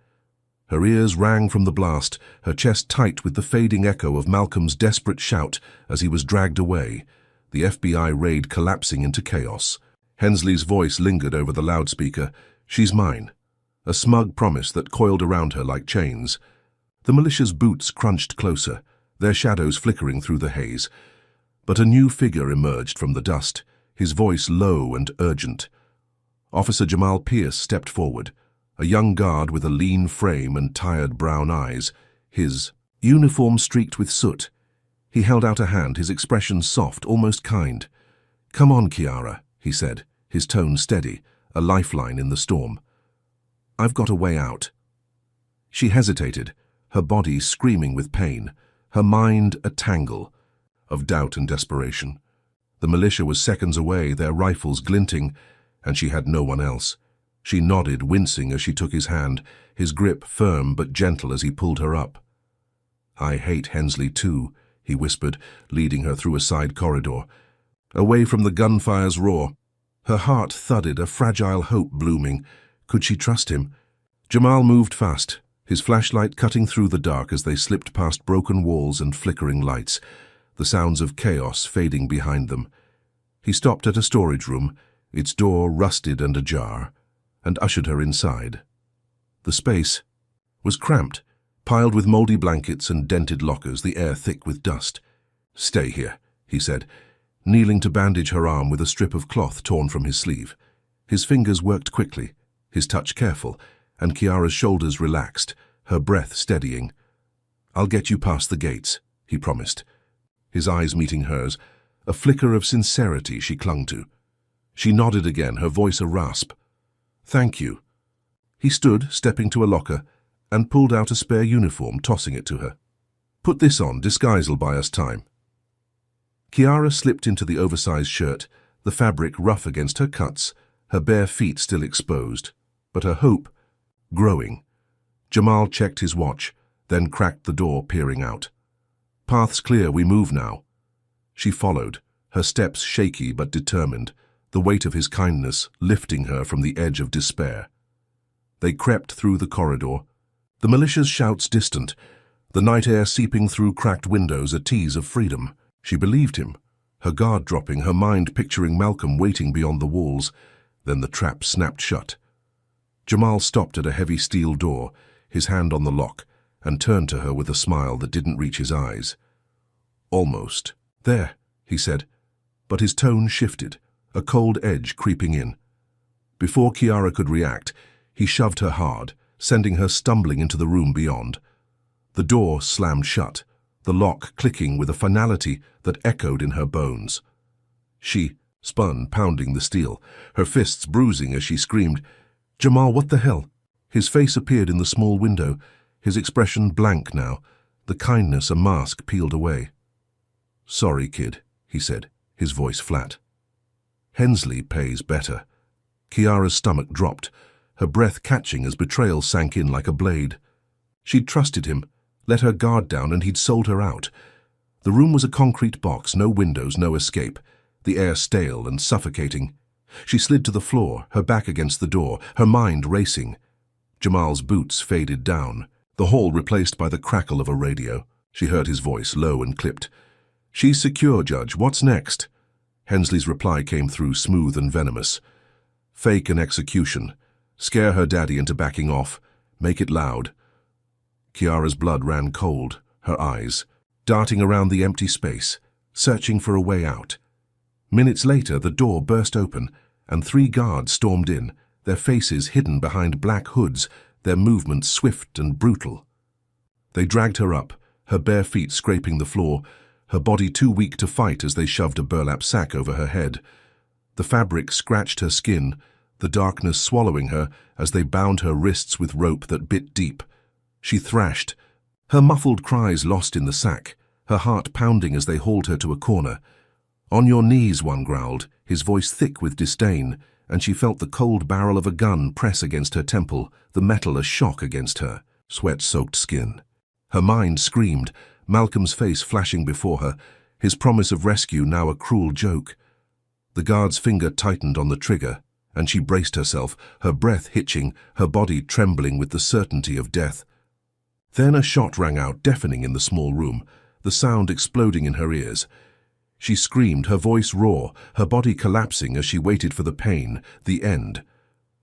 Her ears rang from the blast, her chest tight with the fading echo of Malcolm's desperate shout as he was dragged away, the FBI raid collapsing into chaos. Hensley's voice lingered over the loudspeaker. "She's mine," a smug promise that coiled around her like chains. The militia's boots crunched closer, their shadows flickering through the haze. But a new figure emerged from the dust, his voice low and urgent. Officer Jamal Pierce stepped forward, a young guard with a lean frame and tired brown eyes, his uniform streaked with soot. He held out a hand, his expression soft, almost kind. "Come on, Kiara," he said, his tone steady, a lifeline in the storm. "I've got a way out." She hesitated, her body screaming with pain, her mind a tangle of doubt and desperation. The militia was seconds away, their rifles glinting, and she had no one else. She nodded, wincing as she took his hand, his grip firm but gentle as he pulled her up. "I hate Hensley too," he whispered, leading her through a side corridor. Away from the gunfire's roar, her heart thudded, a fragile hope blooming. Could she trust him? Jamal moved fast, his flashlight cutting through the dark as they slipped past broken walls and flickering lights, the sounds of chaos fading behind them. He stopped at a storage room, its door rusted and ajar, and ushered her inside. The space was cramped, piled with moldy blankets and dented lockers, the air thick with dust. "Stay here," he said, kneeling to bandage her arm with a strip of cloth torn from his sleeve. His fingers worked quickly, his touch careful, and Kiara's shoulders relaxed, her breath steadying. "I'll get you past the gates," he promised, his eyes meeting hers, a flicker of sincerity she clung to. She nodded again, her voice a rasp. "Thank you." He stood, stepping to a locker, and pulled out a spare uniform, tossing it to her. "Put this on, disguise'll buy us time." Kiara slipped into the oversized shirt, the fabric rough against her cuts, her bare feet still exposed, but her hope growing. Jamal checked his watch, then cracked the door, peering out. Path's clear, we move now. She followed, her steps shaky but determined, the weight of his kindness lifting her from the edge of despair. They crept through the corridor, the militia's shouts distant, the night air seeping through cracked windows a tease of freedom. She believed him, her guard dropping, her mind picturing Malcolm waiting beyond the walls. Then the trap snapped shut. Jamal stopped at a heavy steel door, his hand on the lock, and turned to her with a smile that didn't reach his eyes. "Almost. There," he said, but his tone shifted, a cold edge creeping in. Before Kiara could react, he shoved her hard, sending her stumbling into the room beyond. The door slammed shut, the lock clicking with a finality that echoed in her bones. She spun, pounding the steel, her fists bruising as she screamed, "Jamal, what the hell?" His face appeared in the small window, his expression blank now, the kindness a mask peeled away. "Sorry, kid," he said, his voice flat. "Hensley pays better." Kiara's stomach dropped, her breath catching as betrayal sank in like a blade. She'd trusted him, let her guard down, and he'd sold her out. The room was a concrete box, no windows, no escape, the air stale and suffocating. She slid to the floor, her back against the door, her mind racing. Jamal's boots faded down, the hall replaced by the crackle of a radio. She heard his voice, low and clipped. "She's secure, Judge. What's next?" Hensley's reply came through, smooth and venomous. "Fake an execution. Scare her daddy into backing off. Make it loud." Kiara's blood ran cold, her eyes, darting around the empty space, searching for a way out. Minutes later, the door burst open, and 3 guards stormed in, their faces hidden behind black hoods, their movements swift and brutal. They dragged her up, her bare feet scraping the floor, her body too weak to fight as they shoved a burlap sack over her head. The fabric scratched her skin, the darkness swallowing her as they bound her wrists with rope that bit deep. She thrashed, her muffled cries lost in the sack, her heart pounding as they hauled her to a corner. "On your knees," one growled, his voice thick with disdain, and she felt the cold barrel of a gun press against her temple, the metal a shock against her sweat-soaked skin. Her mind screamed, Malcolm's face flashing before her, his promise of rescue now a cruel joke. The guard's finger tightened on the trigger, and she braced herself, her breath hitching, her body trembling with the certainty of death. Then a shot rang out, deafening in the small room, the sound exploding in her ears. She screamed, her voice raw, her body collapsing as she waited for the pain, the end.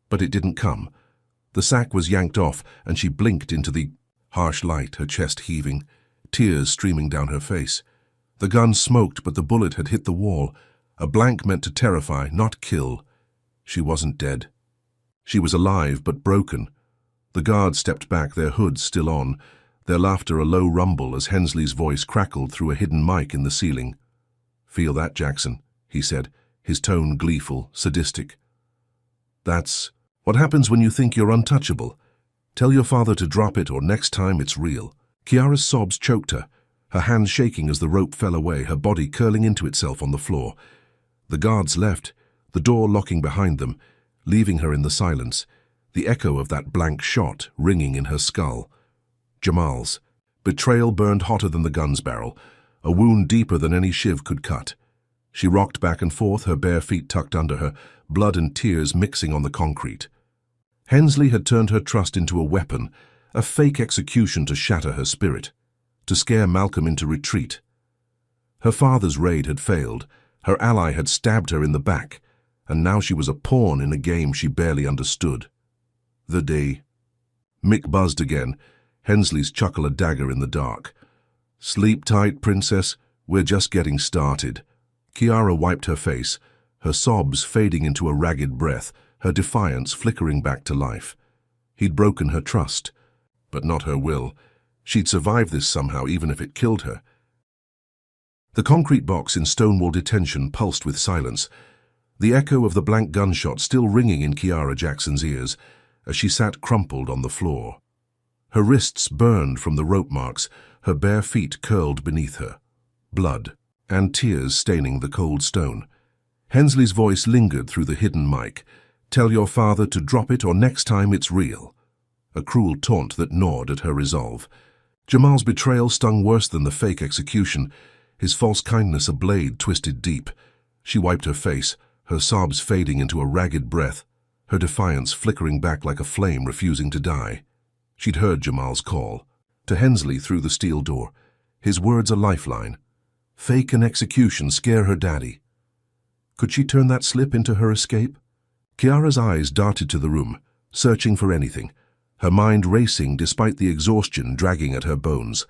But it didn't come. The sack was yanked off, and she blinked into the harsh light, her chest heaving, tears streaming down her face. The gun smoked, but the bullet had hit the wall, a blank meant to terrify, not kill. She wasn't dead. She was alive, but broken. The guards stepped back, their hoods still on, their laughter a low rumble as Hensley's voice crackled through a hidden mic in the ceiling. "Feel that, Jackson?" he said, his tone gleeful, sadistic. "That's what happens when you think you're untouchable. Tell your father to drop it, or next time it's real." Kiara's sobs choked her, her hands shaking as the rope fell away, her body curling into itself on the floor. The guards left, the door locking behind them, leaving her in the silence, the echo of that blank shot ringing in her skull. Jamal's. Betrayal burned hotter than the gun's barrel, a wound deeper than any shiv could cut. She rocked back and forth, her bare feet tucked under her, blood and tears mixing on the concrete. Hensley had turned her trust into a weapon, a fake execution to shatter her spirit, to scare Malcolm into retreat. Her father's raid had failed, her ally had stabbed her in the back, and now she was a pawn in a game she barely understood. The day. Mick buzzed again, Hensley's chuckle a dagger in the dark. "Sleep tight, princess, we're just getting started." Kiara wiped her face, her sobs fading into a ragged breath, her defiance flickering back to life. He'd broken her trust, but not her will. She'd survive this somehow, even if it killed her. The concrete box in Stonewall Detention pulsed with silence, the echo of the blank gunshot still ringing in Kiara Jackson's ears as she sat crumpled on the floor. Her wrists burned from the rope marks, her bare feet curled beneath her, blood and tears staining the cold stone. Hensley's voice lingered through the hidden mic. "Tell your father to drop it, or next time it's real." A cruel taunt that gnawed at her resolve. Jamal's betrayal stung worse than the fake execution, his false kindness a blade twisted deep. She wiped her face, her sobs fading into a ragged breath, her defiance flickering back like a flame refusing to die. She'd heard Jamal's call, to Hensley through the steel door, his words a lifeline. Fake and execution scare her daddy. Could she turn that slip into her escape? Kiara's eyes darted to the room, searching for anything, her mind racing despite the exhaustion dragging at her bones.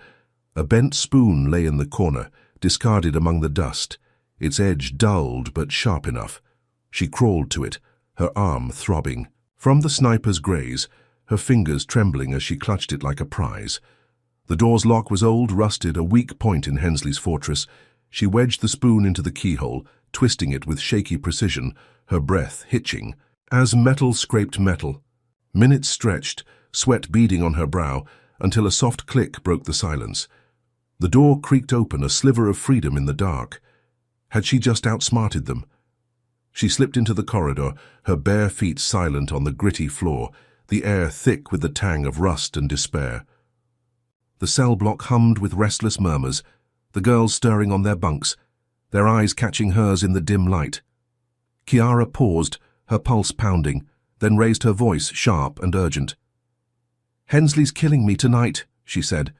A bent spoon lay in the corner, discarded among the dust, its edge dulled but sharp enough. She crawled to it, her arm throbbing. From the sniper's graze, her fingers trembling as she clutched it like a prize. The door's lock was old, rusted, a weak point in Hensley's fortress. She wedged the spoon into the keyhole, twisting it with shaky precision, her breath hitching, as metal scraped metal. Minutes stretched, sweat beading on her brow, until a soft click broke the silence. The door creaked open, a sliver of freedom in the dark. Had she just outsmarted them? She slipped into the corridor, her bare feet silent on the gritty floor, the air thick with the tang of rust and despair. The cell block hummed with restless murmurs, the girls stirring on their bunks, their eyes catching hers in the dim light. Kiara paused, her pulse pounding, then raised her voice sharp and urgent. "Hensley's killing me tonight," she said,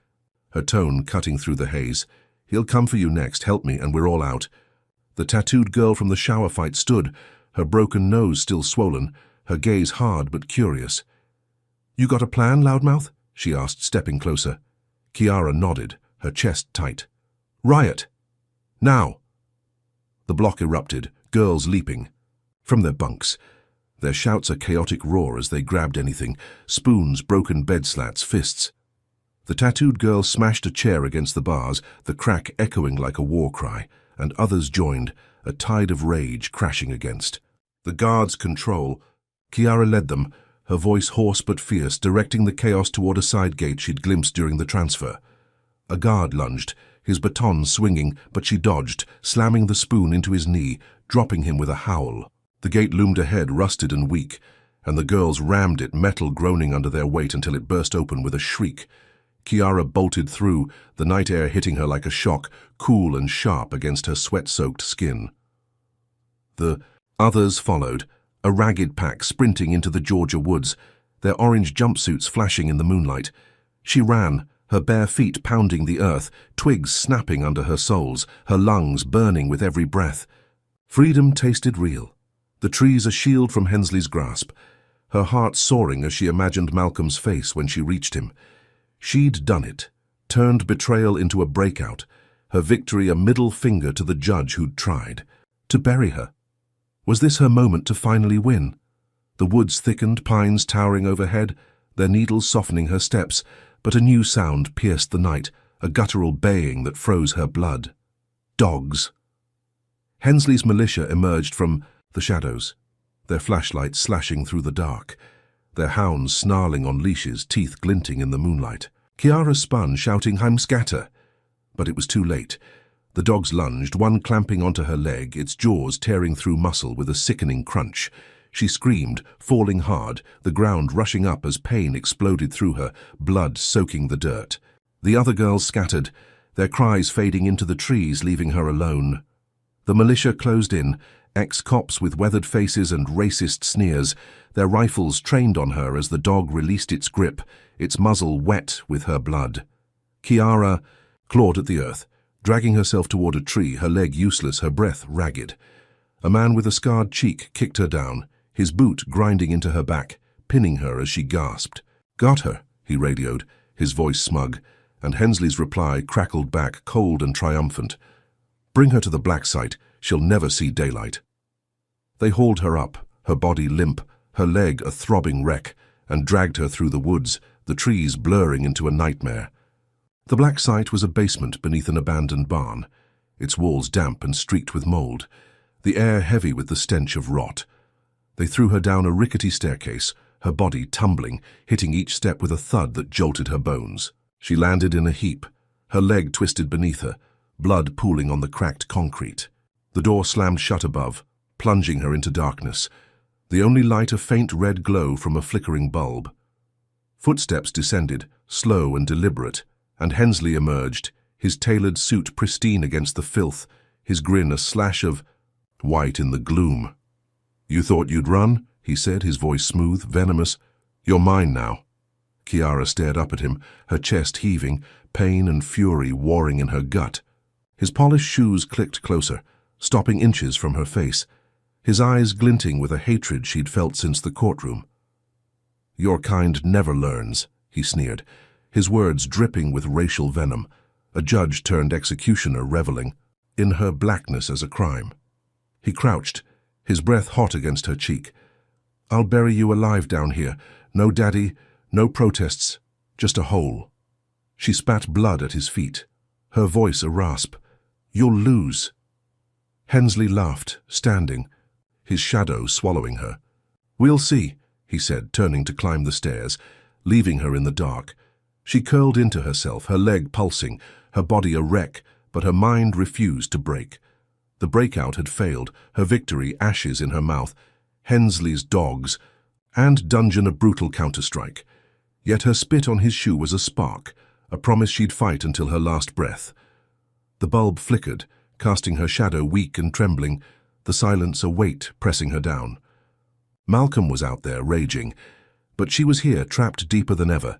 her tone cutting through the haze. "He'll come for you next, help me, and we're all out." The tattooed girl from the shower fight stood, her broken nose still swollen, her gaze hard but curious. "You got a plan, Loudmouth?" she asked, stepping closer. Kiara nodded, her chest tight. "Riot! Now!" The block erupted, girls leaping. From their bunks, their shouts a chaotic roar as they grabbed anything, spoons, broken bed slats, fists. The tattooed girl smashed a chair against the bars, the crack echoing like a war cry, and others joined, a tide of rage crashing against. The guards' control. Kiara led them, her voice hoarse but fierce, directing the chaos toward a side gate she'd glimpsed during the transfer. A guard lunged, his baton swinging, but she dodged, slamming the spoon into his knee, dropping him with a howl. The gate loomed ahead, rusted and weak, and the girls rammed it, metal groaning under their weight until it burst open with a shriek. Kiara bolted through, the night air hitting her like a shock, cool and sharp against her sweat-soaked skin. The others followed, a ragged pack sprinting into the Georgia woods, their orange jumpsuits flashing in the moonlight. She ran, her bare feet pounding the earth, twigs snapping under her soles, her lungs burning with every breath. Freedom tasted real, the trees a shield from Hensley's grasp, her heart soaring as she imagined Malcolm's face when she reached him. She'd done it, turned betrayal into a breakout, her victory a middle finger to the judge who'd tried to bury her. Was this her moment to finally win? The woods thickened, pines towering overhead, their needles softening her steps, but a new sound pierced the night, a guttural baying that froze her blood. Dogs. Hensley's militia emerged from the shadows, their flashlights slashing through the dark, their hounds snarling on leashes, teeth glinting in the moonlight. Kiara spun, shouting, "I'm scatter!" But it was too late. The dogs lunged, one clamping onto her leg, its jaws tearing through muscle with a sickening crunch. She screamed, falling hard, the ground rushing up as pain exploded through her, blood soaking the dirt. The other girls scattered, their cries fading into the trees, leaving her alone. The militia closed in, ex-cops with weathered faces and racist sneers, their rifles trained on her as the dog released its grip, its muzzle wet with her blood. Kiara clawed at the earth, dragging herself toward a tree, her leg useless, her breath ragged. A man with a scarred cheek kicked her down, his boot grinding into her back, pinning her as she gasped. "Got her," he radioed, his voice smug, and Hensley's reply crackled back, cold and triumphant. "Bring her to the black site. She'll never see daylight." They hauled her up, her body limp, her leg a throbbing wreck, and dragged her through the woods, the trees blurring into a nightmare. The black site was a basement beneath an abandoned barn, its walls damp and streaked with mold, the air heavy with the stench of rot. They threw her down a rickety staircase, her body tumbling, hitting each step with a thud that jolted her bones. She landed in a heap, her leg twisted beneath her, blood pooling on the cracked concrete. The door slammed shut above, plunging her into darkness, the only light a faint red glow from a flickering bulb. Footsteps descended, slow and deliberate, and Hensley emerged, his tailored suit pristine against the filth, his grin a slash of white in the gloom. "You thought you'd run?" he said, his voice smooth, venomous. "You're mine now." Chiara stared up at him, her chest heaving, pain and fury warring in her gut. His polished shoes clicked closer, stopping inches from her face, his eyes glinting with a hatred she'd felt since the courtroom. "Your kind never learns," he sneered, his words dripping with racial venom, a judge turned executioner reveling in her blackness as a crime. He crouched, his breath hot against her cheek. "I'll bury you alive down here. No daddy, no protests, just a hole." She spat blood at his feet, her voice a rasp. "You'll lose." Hensley laughed, standing, his shadow swallowing her. "We'll see," he said, turning to climb the stairs, leaving her in the dark. She curled into herself, her leg pulsing, her body a wreck, but her mind refused to break. The breakout had failed, her victory ashes in her mouth, Hensley's dogs, and Dungeon a brutal counterstrike. Yet her spit on his shoe was a spark, a promise she'd fight until her last breath. The bulb flickered, casting her shadow weak and trembling, the silence a weight pressing her down. Malcolm was out there, raging, but she was here, trapped deeper than ever.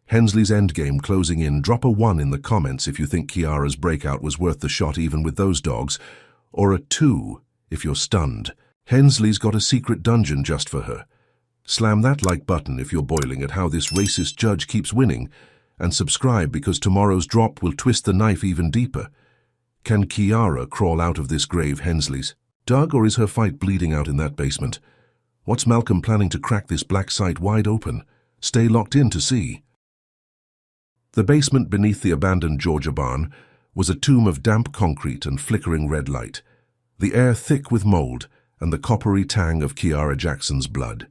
Hensley's endgame closing in. Drop a 1 in the comments if you think Chiara's breakout was worth the shot even with those dogs, or a 2 if you're stunned. Hensley's got a secret dungeon just for her. Slam that like button if you're boiling at how this racist judge keeps winning, and subscribe because tomorrow's drop will twist the knife even deeper. Can Chiara crawl out of this grave Hensley's dug, or is her fight bleeding out in that basement? What's Malcolm planning to crack this black site wide open? Stay locked in to see. The basement beneath the abandoned Georgia barn was a tomb of damp concrete and flickering red light, the air thick with mold and the coppery tang of Chiara Jackson's blood.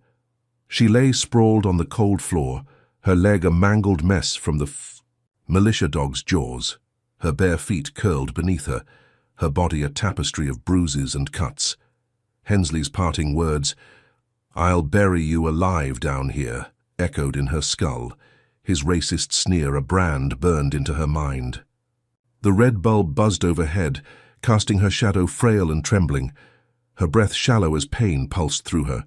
She lay sprawled on the cold floor, her leg a mangled mess from the militia dog's jaws, her bare feet curled beneath her body a tapestry of bruises and cuts. Hensley's parting words, "I'll bury you alive down here," echoed in her skull, his racist sneer a brand burned into her mind. The red bulb buzzed overhead, casting her shadow frail and trembling, her breath shallow as pain pulsed through her.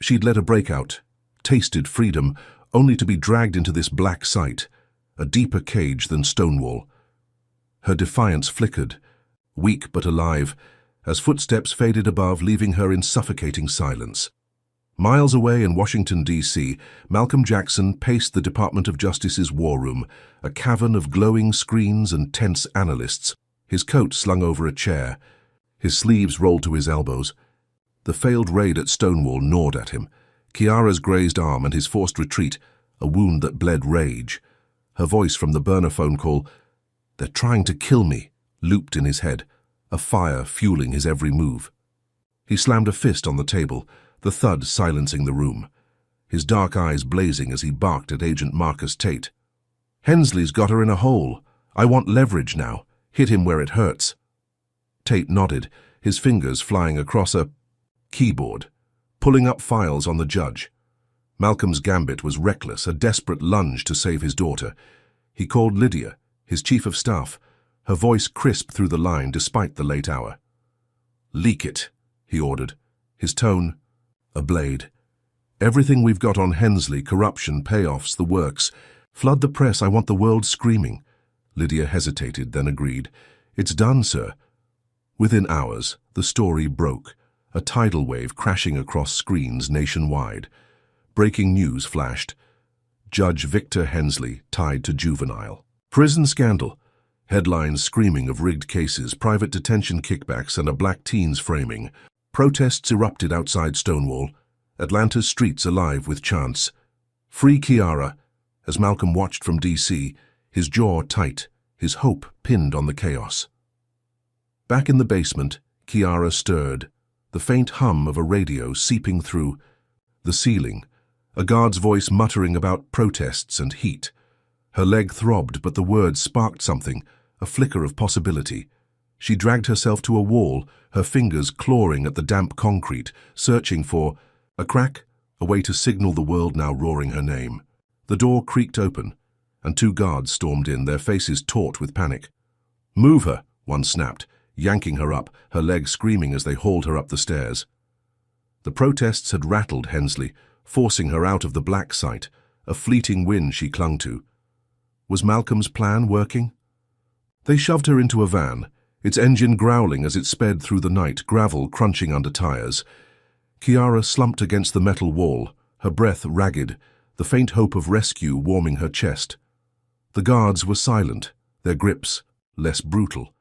She'd let a breakout, tasted freedom, only to be dragged into this black site, a deeper cage than Stonewall. Her defiance flickered, weak but alive, as footsteps faded above, leaving her in suffocating silence. Miles away in Washington, D.C., Malcolm Jackson paced the Department of Justice's war room, a cavern of glowing screens and tense analysts, his coat slung over a chair, his sleeves rolled to his elbows. The failed raid at Stonewall gnawed at him, Chiara's grazed arm and his forced retreat, a wound that bled rage. Her voice from the burner phone call, "They're trying to kill me," looped in his head, a fire fueling his every move. He slammed a fist on the table, the thud silencing the room, his dark eyes blazing as he barked at Agent Marcus Tate. "Hensley's got her in a hole. I want leverage now. Hit him where it hurts." Tate nodded, his fingers flying across a keyboard, pulling up files on the judge. Malcolm's gambit was reckless, a desperate lunge to save his daughter. He called Lydia, his chief of staff, her voice crisp through the line despite the late hour. "Leak it," he ordered, his tone a blade. "Everything we've got on Hensley, corruption, payoffs, the works. Flood the press, I want the world screaming." Lydia hesitated, then agreed. "It's done, sir." Within hours, the story broke, a tidal wave crashing across screens nationwide. Breaking news flashed. Judge Victor Hensley tied to juvenile. Prison scandal. Headlines screaming of rigged cases, private detention kickbacks, and a black teen's framing. Protests erupted outside Stonewall, Atlanta's streets alive with chants. "Free Chiara," as Malcolm watched from D.C., his jaw tight, his hope pinned on the chaos. Back in the basement, Chiara stirred, the faint hum of a radio seeping through the ceiling, a guard's voice muttering about protests and heat. Her leg throbbed, but the words sparked something, a flicker of possibility. She dragged herself to a wall, her fingers clawing at the damp concrete, searching for a crack, a way to signal the world now roaring her name. The door creaked open, and 2 guards stormed in, their faces taut with panic. "Move her," one snapped, yanking her up, her legs screaming as they hauled her up the stairs. The protests had rattled Hensley, forcing her out of the black site, a fleeting win she clung to. Was Malcolm's plan working? They shoved her into a van, its engine growling as it sped through the night, gravel crunching under tires. Chiara slumped against the metal wall, her breath ragged, the faint hope of rescue warming her chest. The guards were silent, their grips less brutal,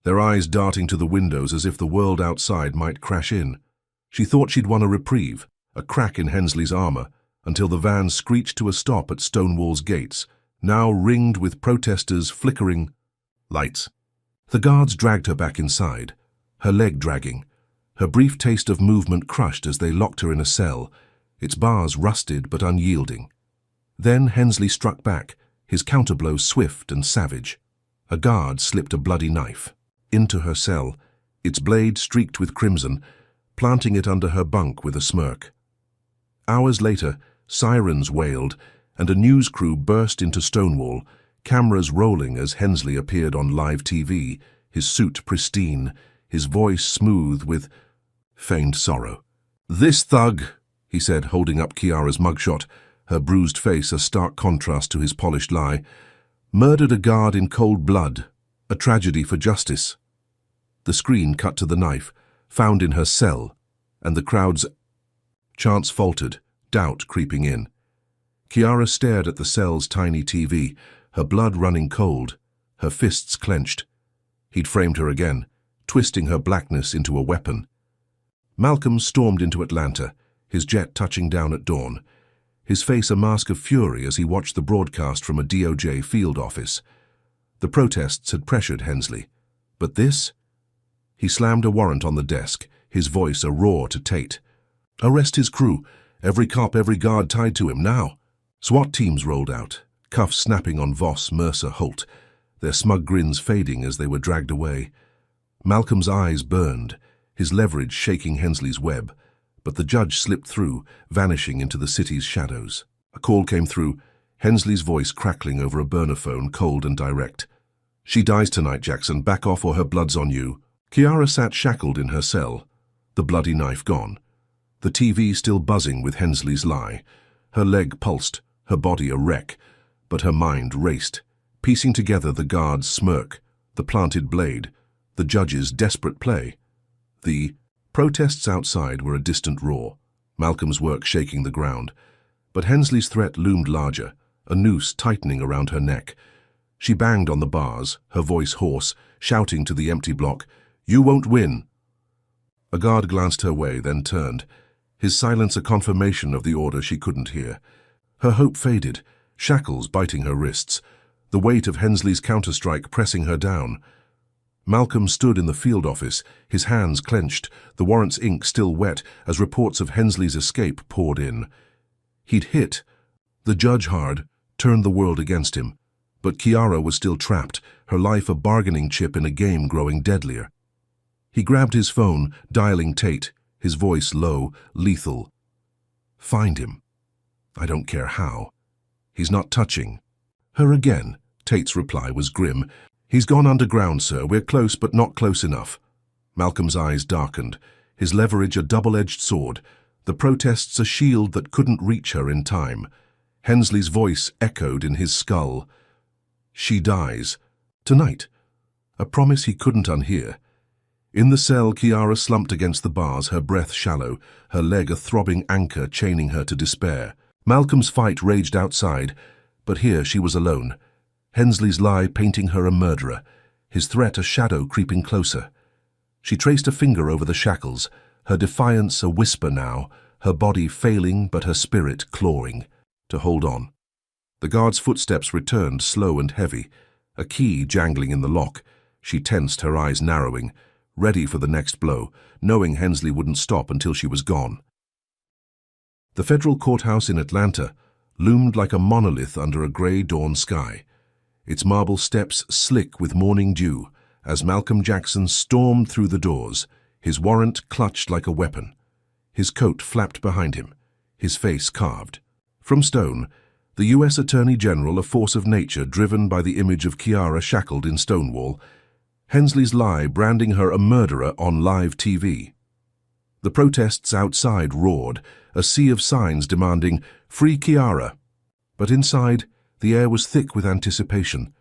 their eyes darting to the windows as if the world outside might crash in. She thought she'd won a reprieve, a crack in Hensley's armor, until the van screeched to a stop at Stonewall's gates, now ringed with protesters' flickering lights. The guards dragged her back inside, her leg dragging, her brief taste of movement crushed as they locked her in a cell, its bars rusted but unyielding. Then Hensley struck back, his counterblow swift and savage. A guard slipped a bloody knife into her cell, its blade streaked with crimson, planting it under her bunk with a smirk. Hours later, sirens wailed, and a news crew burst into Stonewall, cameras rolling as Hensley appeared on live TV, his suit pristine, his voice smooth with feigned sorrow. "This thug," he said, holding up Chiara's mugshot, her bruised face a stark contrast to his polished lie, "murdered a guard in cold blood, a tragedy for justice." The screen cut to the knife, found in her cell, and the crowd's chants faltered, doubt creeping in. Chiara stared at the cell's tiny TV, her blood running cold, her fists clenched. He'd framed her again, twisting her blackness into a weapon. Malcolm stormed into Atlanta, his jet touching down at dawn, his face a mask of fury as he watched the broadcast from a DOJ field office. The protests had pressured Hensley, but this? He slammed a warrant on the desk, his voice a roar to Tate. "Arrest his crew, every cop, every guard tied to him, now." SWAT teams rolled out, cuffs snapping on Voss, Mercer, Holt, their smug grins fading as they were dragged away. Malcolm's eyes burned, his leverage shaking Hensley's web, but the judge slipped through, vanishing into the city's shadows. A call came through, Hensley's voice crackling over a burner phone, cold and direct. "She dies tonight, Jackson. Back off or her blood's on you." Chiara sat shackled in her cell, the bloody knife gone, the TV still buzzing with Hensley's lie. Her leg pulsed, her body a wreck, but her mind raced, piecing together the guard's smirk, the planted blade, the judge's desperate play. The protests outside were a distant roar, Malcolm's work shaking the ground. But Hensley's threat loomed larger, a noose tightening around her neck. She banged on the bars, her voice hoarse, shouting to the empty block, "You won't win." A guard glanced her way, then turned, his silence a confirmation of the order she couldn't hear. Her hope faded, shackles biting her wrists, the weight of Hensley's counterstrike pressing her down. Malcolm stood in the field office, his hands clenched, the warrant's ink still wet as reports of Hensley's escape poured in. He'd hit, the judge hard, turned the world against him. But Chiara was still trapped, her life a bargaining chip in a game growing deadlier. He grabbed his phone, dialing Tate, his voice low, lethal. "Find him. I don't care how. He's not touching." Her again. Tate's reply was grim. "He's gone underground, sir. We're close, but not close enough." Malcolm's eyes darkened, his leverage a double-edged sword, the protests a shield that couldn't reach her in time. Hensley's voice echoed in his skull. "She dies. Tonight." A promise he couldn't unhear. In the cell, Chiara slumped against the bars, her breath shallow, her leg a throbbing anchor chaining her to despair. Malcolm's fight raged outside, but here she was alone. Hensley's lie painting her a murderer, his threat a shadow creeping closer. She traced a finger over the shackles, her defiance a whisper now, her body failing but her spirit clawing to hold on. The guard's footsteps returned, slow and heavy, a key jangling in the lock. She tensed, her eyes narrowing, ready for the next blow, knowing Hensley wouldn't stop until she was gone. The federal courthouse in Atlanta loomed like a monolith under a gray dawn sky, its marble steps slick with morning dew, as Malcolm Jackson stormed through the doors, his warrant clutched like a weapon. His coat flapped behind him, his face carved. From stone, The U.S. Attorney General, a force of nature driven by the image of Chiara shackled in Stonewall. Hensley's lie branding her a murderer on live TV. The protests outside roared, a sea of signs demanding, "Free Chiara!" But inside, the air was thick with anticipation,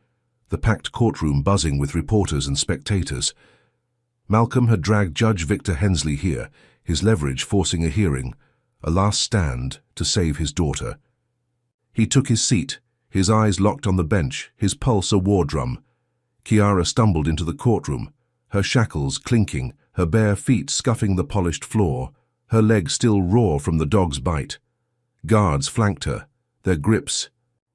the packed courtroom buzzing with reporters and spectators. Malcolm had dragged Judge Victor Hensley here, his leverage forcing a hearing, a last stand to save his daughter. He took his seat, his eyes locked on the bench, his pulse a war drum. Chiara stumbled into the courtroom, her shackles clinking, her bare feet scuffing the polished floor, her legs still raw from the dog's bite. Guards flanked her, their grips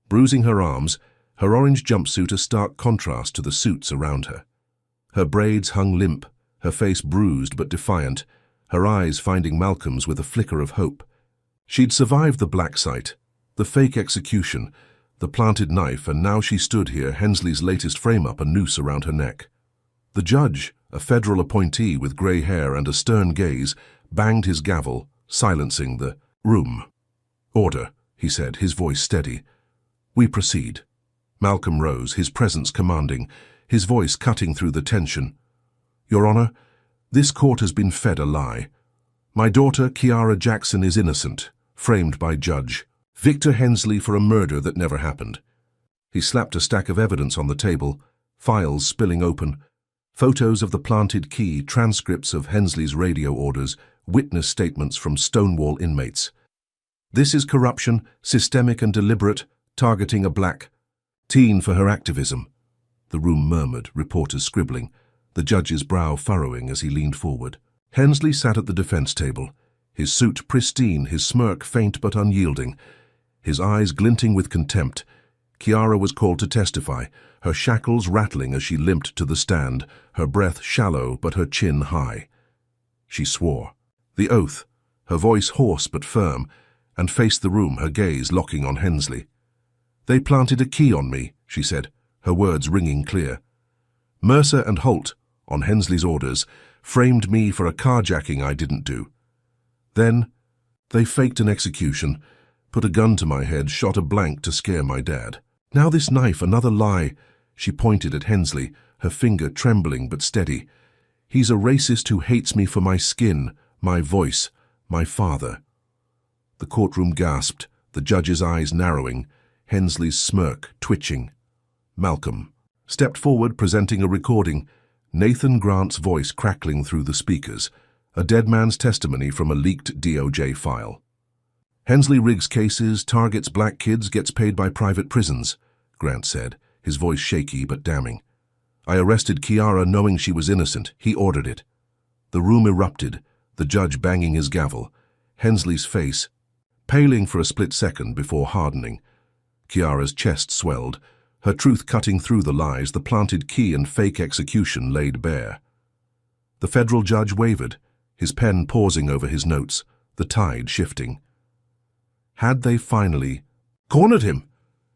bruising her arms, her orange jumpsuit a stark contrast to the suits around her. Her braids hung limp, her face bruised but defiant, her eyes finding Malcolm's with a flicker of hope. She'd survived the black site, the fake execution, the planted knife, and now she stood here, Hensley's latest frame-up, a noose around her neck. The judge, a federal appointee with grey hair and a stern gaze, banged his gavel, silencing the room. "Order," he said, his voice steady. "We proceed." Malcolm rose, his presence commanding, his voice cutting through the tension. "Your Honor, this court has been fed a lie. My daughter, Chiara Jackson, is innocent, framed by Judge Victor Hensley for a murder that never happened." He slapped a stack of evidence on the table, files spilling open, photos of the planted key, transcripts of Hensley's radio orders, witness statements from Stonewall inmates. "This is corruption, systemic and deliberate, targeting a black teen for her activism." The room murmured, reporters scribbling, the judge's brow furrowing as he leaned forward. Hensley sat at the defense table, his suit pristine, his smirk faint but unyielding, his eyes glinting with contempt. Chiara was called to testify, her shackles rattling as she limped to the stand, her breath shallow but her chin high. She swore. The oath, her voice hoarse but firm, and faced the room, her gaze locking on Hensley. "They planted a key on me," she said, her words ringing clear. "Mercer and Holt, on Hensley's orders, framed me for a carjacking I didn't do. Then, they faked an execution, put a gun to my head, shot a blank to scare my dad. Now this knife, another lie." She pointed at Hensley, her finger trembling but steady. "He's a racist who hates me for my skin, my voice, my father." The courtroom gasped, the judge's eyes narrowing, Hensley's smirk twitching. Malcolm stepped forward, presenting a recording, Nathan Grant's voice crackling through the speakers, a dead man's testimony from a leaked DOJ file. "Hensley rigs cases, targets black kids, gets paid by private prisons," Grant said, his voice shaky but damning. "I arrested Chiara knowing she was innocent. He ordered it." The room erupted, the judge banging his gavel, Hensley's face paling for a split second before hardening. Chiara's chest swelled, her truth cutting through the lies, the planted key and fake execution laid bare. The federal judge wavered, his pen pausing over his notes, the tide shifting. Had they finally cornered him?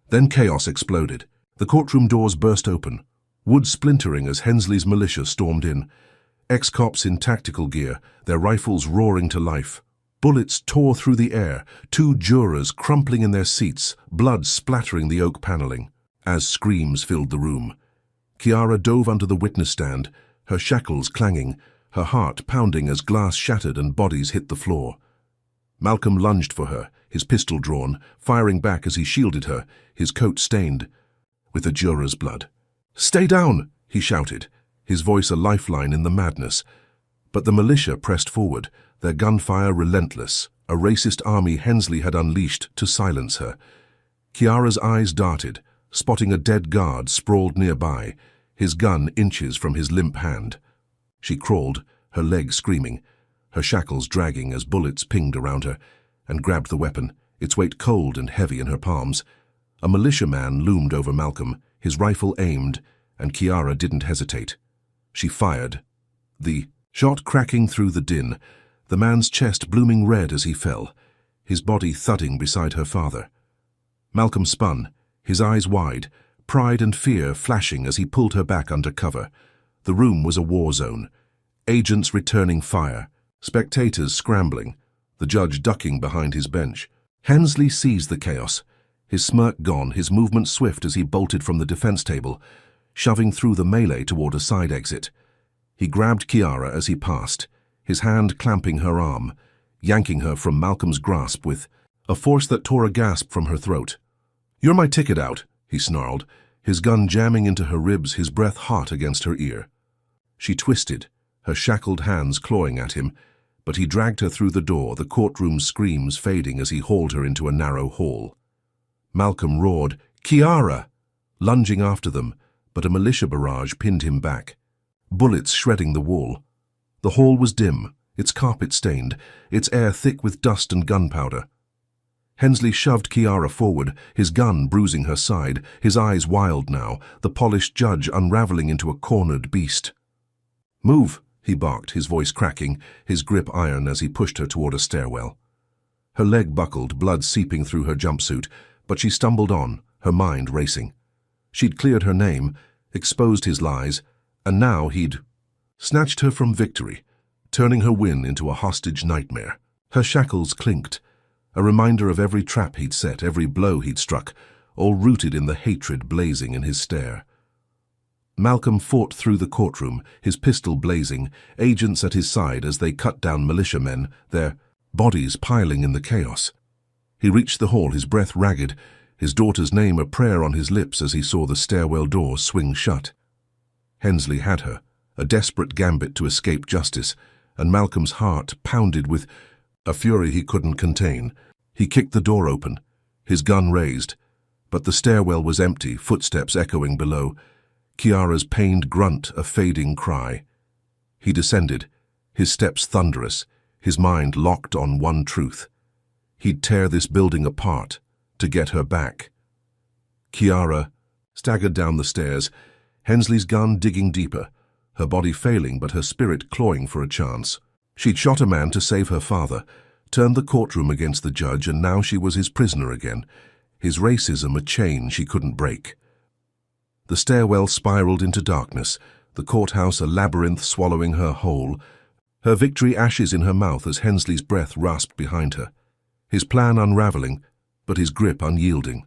Then chaos exploded. The courtroom doors burst open, wood splintering as Hensley's militia stormed in. Ex-cops in tactical gear, their rifles roaring to life. Bullets tore through the air, two jurors crumpling in their seats, blood splattering the oak paneling. As screams filled the room, Chiara dove under the witness stand, her shackles clanging, her heart pounding as glass shattered and bodies hit the floor. Malcolm lunged for her, his pistol drawn, firing back as he shielded her, his coat stained with the juror's blood. "Stay down!" he shouted, his voice a lifeline in the madness. But the militia pressed forward, their gunfire relentless, a racist army Hensley had unleashed to silence her. Chiara's eyes darted, spotting a dead guard sprawled nearby, his gun inches from his limp hand. She crawled, her legs screaming, her shackles dragging as bullets pinged around her, and grabbed the weapon, its weight cold and heavy in her palms. A militiaman loomed over Malcolm, his rifle aimed, and Chiara didn't hesitate. She fired. The shot cracking through the din, the man's chest blooming red as he fell, his body thudding beside her father. Malcolm spun, his eyes wide, pride and fear flashing as he pulled her back under cover. The room was a war zone. Agents returning fire, spectators scrambling, the judge ducking behind his bench. Hensley seized the chaos, His smirk gone, his movement swift as he bolted from the defense table, shoving through the melee toward a side exit. He grabbed Kiara as he passed, his hand clamping her arm, yanking her from Malcolm's grasp with a force that tore a gasp from her throat. "You're my ticket out," he snarled, his gun jamming into her ribs, his breath hot against her ear. She twisted, her shackled hands clawing at him, but he dragged her through the door, the courtroom's screams fading as he hauled her into a narrow hall. Malcolm roared, "Kiara!" lunging after them, but a militia barrage pinned him back, bullets shredding the wall. The hall was dim, its carpet stained, its air thick with dust and gunpowder. Hensley shoved Kiara forward, his gun bruising her side, his eyes wild now, the polished judge unraveling into a cornered beast. "Move," he barked, his voice cracking, his grip iron as he pushed her toward a stairwell. Her leg buckled, blood seeping through her jumpsuit, but she stumbled on, her mind racing. She'd cleared her name, exposed his lies, and now he'd snatched her from victory, turning her win into a hostage nightmare. Her shackles clinked, a reminder of every trap he'd set, every blow he'd struck, all rooted in the hatred blazing in his stare. Malcolm fought through the courtroom, his pistol blazing, agents at his side as they cut down militiamen, their bodies piling in the chaos. He reached the hall, his breath ragged, his daughter's name a prayer on his lips as he saw the stairwell door swing shut. Hensley had her, a desperate gambit to escape justice, and Malcolm's heart pounded with a fury he couldn't contain. He kicked the door open, his gun raised, but the stairwell was empty, footsteps echoing below, Kiara's pained grunt a fading cry. He descended, his steps thunderous, his mind locked on one truth. He'd tear this building apart to get her back. Kiara staggered down the stairs, Hensley's gun digging deeper, her body failing but her spirit clawing for a chance. She'd shot a man to save her father, turned the courtroom against the judge, and now she was his prisoner again, his racism a chain she couldn't break. The stairwell spiraled into darkness, the courthouse a labyrinth swallowing her whole, her victory ashes in her mouth as Hensley's breath rasped behind her, his plan unraveling, but his grip unyielding.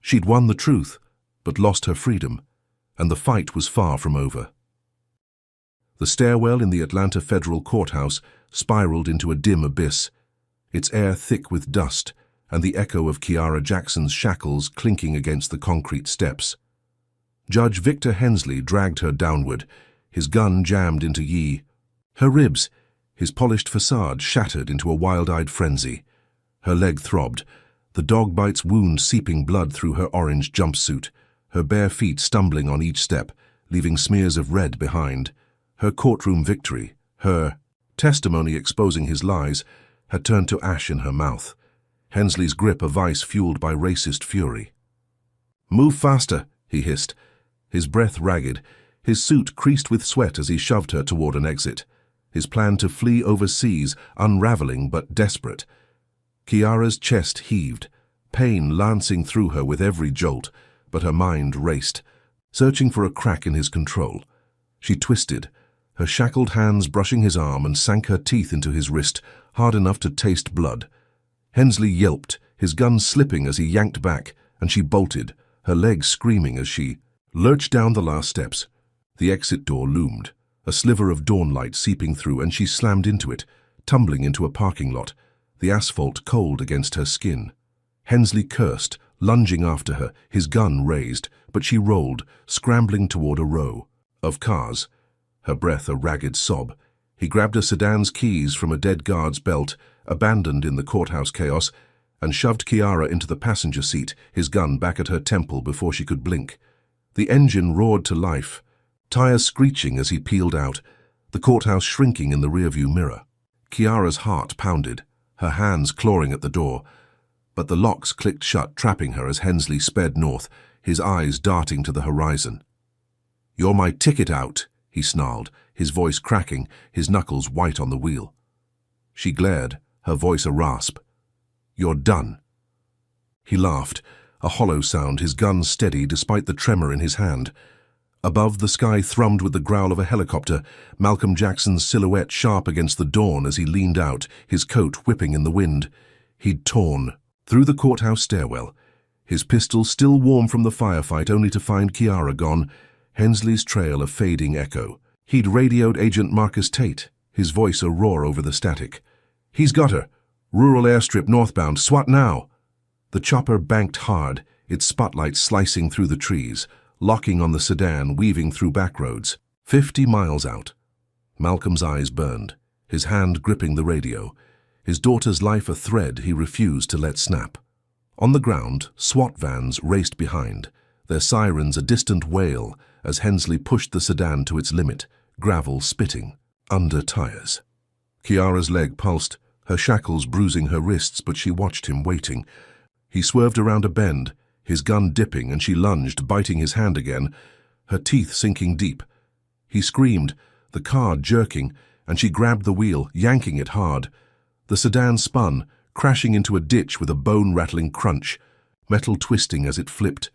She'd won the truth, but lost her freedom, and the fight was far from over. The stairwell in the Atlanta Federal Courthouse spiraled into a dim abyss, its air thick with dust and the echo of Kiara Jackson's shackles clinking against the concrete steps. Judge Victor Hensley dragged her downward, his gun jammed into her ribs, his polished facade shattered into a wild-eyed frenzy. Her leg throbbed, the dog bite's wound seeping blood through her orange jumpsuit, her bare feet stumbling on each step, leaving smears of red behind. Her courtroom victory, her testimony exposing his lies, had turned to ash in her mouth, Hensley's grip a vice fueled by racist fury. "Move faster," he hissed, his breath ragged, his suit creased with sweat as he shoved her toward an exit, his plan to flee overseas unraveling but desperate. Kiara's chest heaved, pain lancing through her with every jolt, but her mind raced, searching for a crack in his control. She twisted, her shackled hands brushing his arm, and sank her teeth into his wrist, hard enough to taste blood. Hensley yelped, his gun slipping as he yanked back, and she bolted, her legs screaming as she lurched down the last steps. The exit door loomed, a sliver of dawnlight seeping through, and she slammed into it, tumbling into a parking lot, the asphalt cold against her skin. Hensley cursed, lunging after her, his gun raised, but she rolled, scrambling toward a row of cars, her breath a ragged sob. He grabbed a sedan's keys from a dead guard's belt, abandoned in the courthouse chaos, and shoved Kiara into the passenger seat, his gun back at her temple before she could blink. The engine roared to life, tires screeching as he peeled out, the courthouse shrinking in the rearview mirror. Kiara's heart pounded, her hands clawing at the door, but the locks clicked shut, trapping her as Hensley sped north, his eyes darting to the horizon. "You're my ticket out," he snarled, his voice cracking, his knuckles white on the wheel. She glared, her voice a rasp. "You're done." He laughed, a hollow sound, his gun steady despite the tremor in his hand. Above, the sky thrummed with the growl of a helicopter, Malcolm Jackson's silhouette sharp against the dawn as he leaned out, his coat whipping in the wind. He'd torn through the courthouse stairwell, his pistol still warm from the firefight, only to find Kiara gone, Hensley's trail a fading echo. He'd radioed Agent Marcus Tate, his voice a roar over the static. "He's got her. Rural airstrip northbound. SWAT now." The chopper banked hard, its spotlight slicing through the trees, locking on the sedan, weaving through back roads. 50 miles out. Malcolm's eyes burned, his hand gripping the radio. His daughter's life a thread he refused to let snap. On the ground, SWAT vans raced behind, their sirens a distant wail as Hensley pushed the sedan to its limit, gravel spitting under tires. Kiara's leg pulsed, her shackles bruising her wrists, but she watched him waiting. He swerved around a bend, his gun dipping, and she lunged, biting his hand again, her teeth sinking deep. He screamed, the car jerking, and she grabbed the wheel, yanking it hard. The sedan spun, crashing into a ditch with a bone-rattling crunch, metal twisting as it flipped,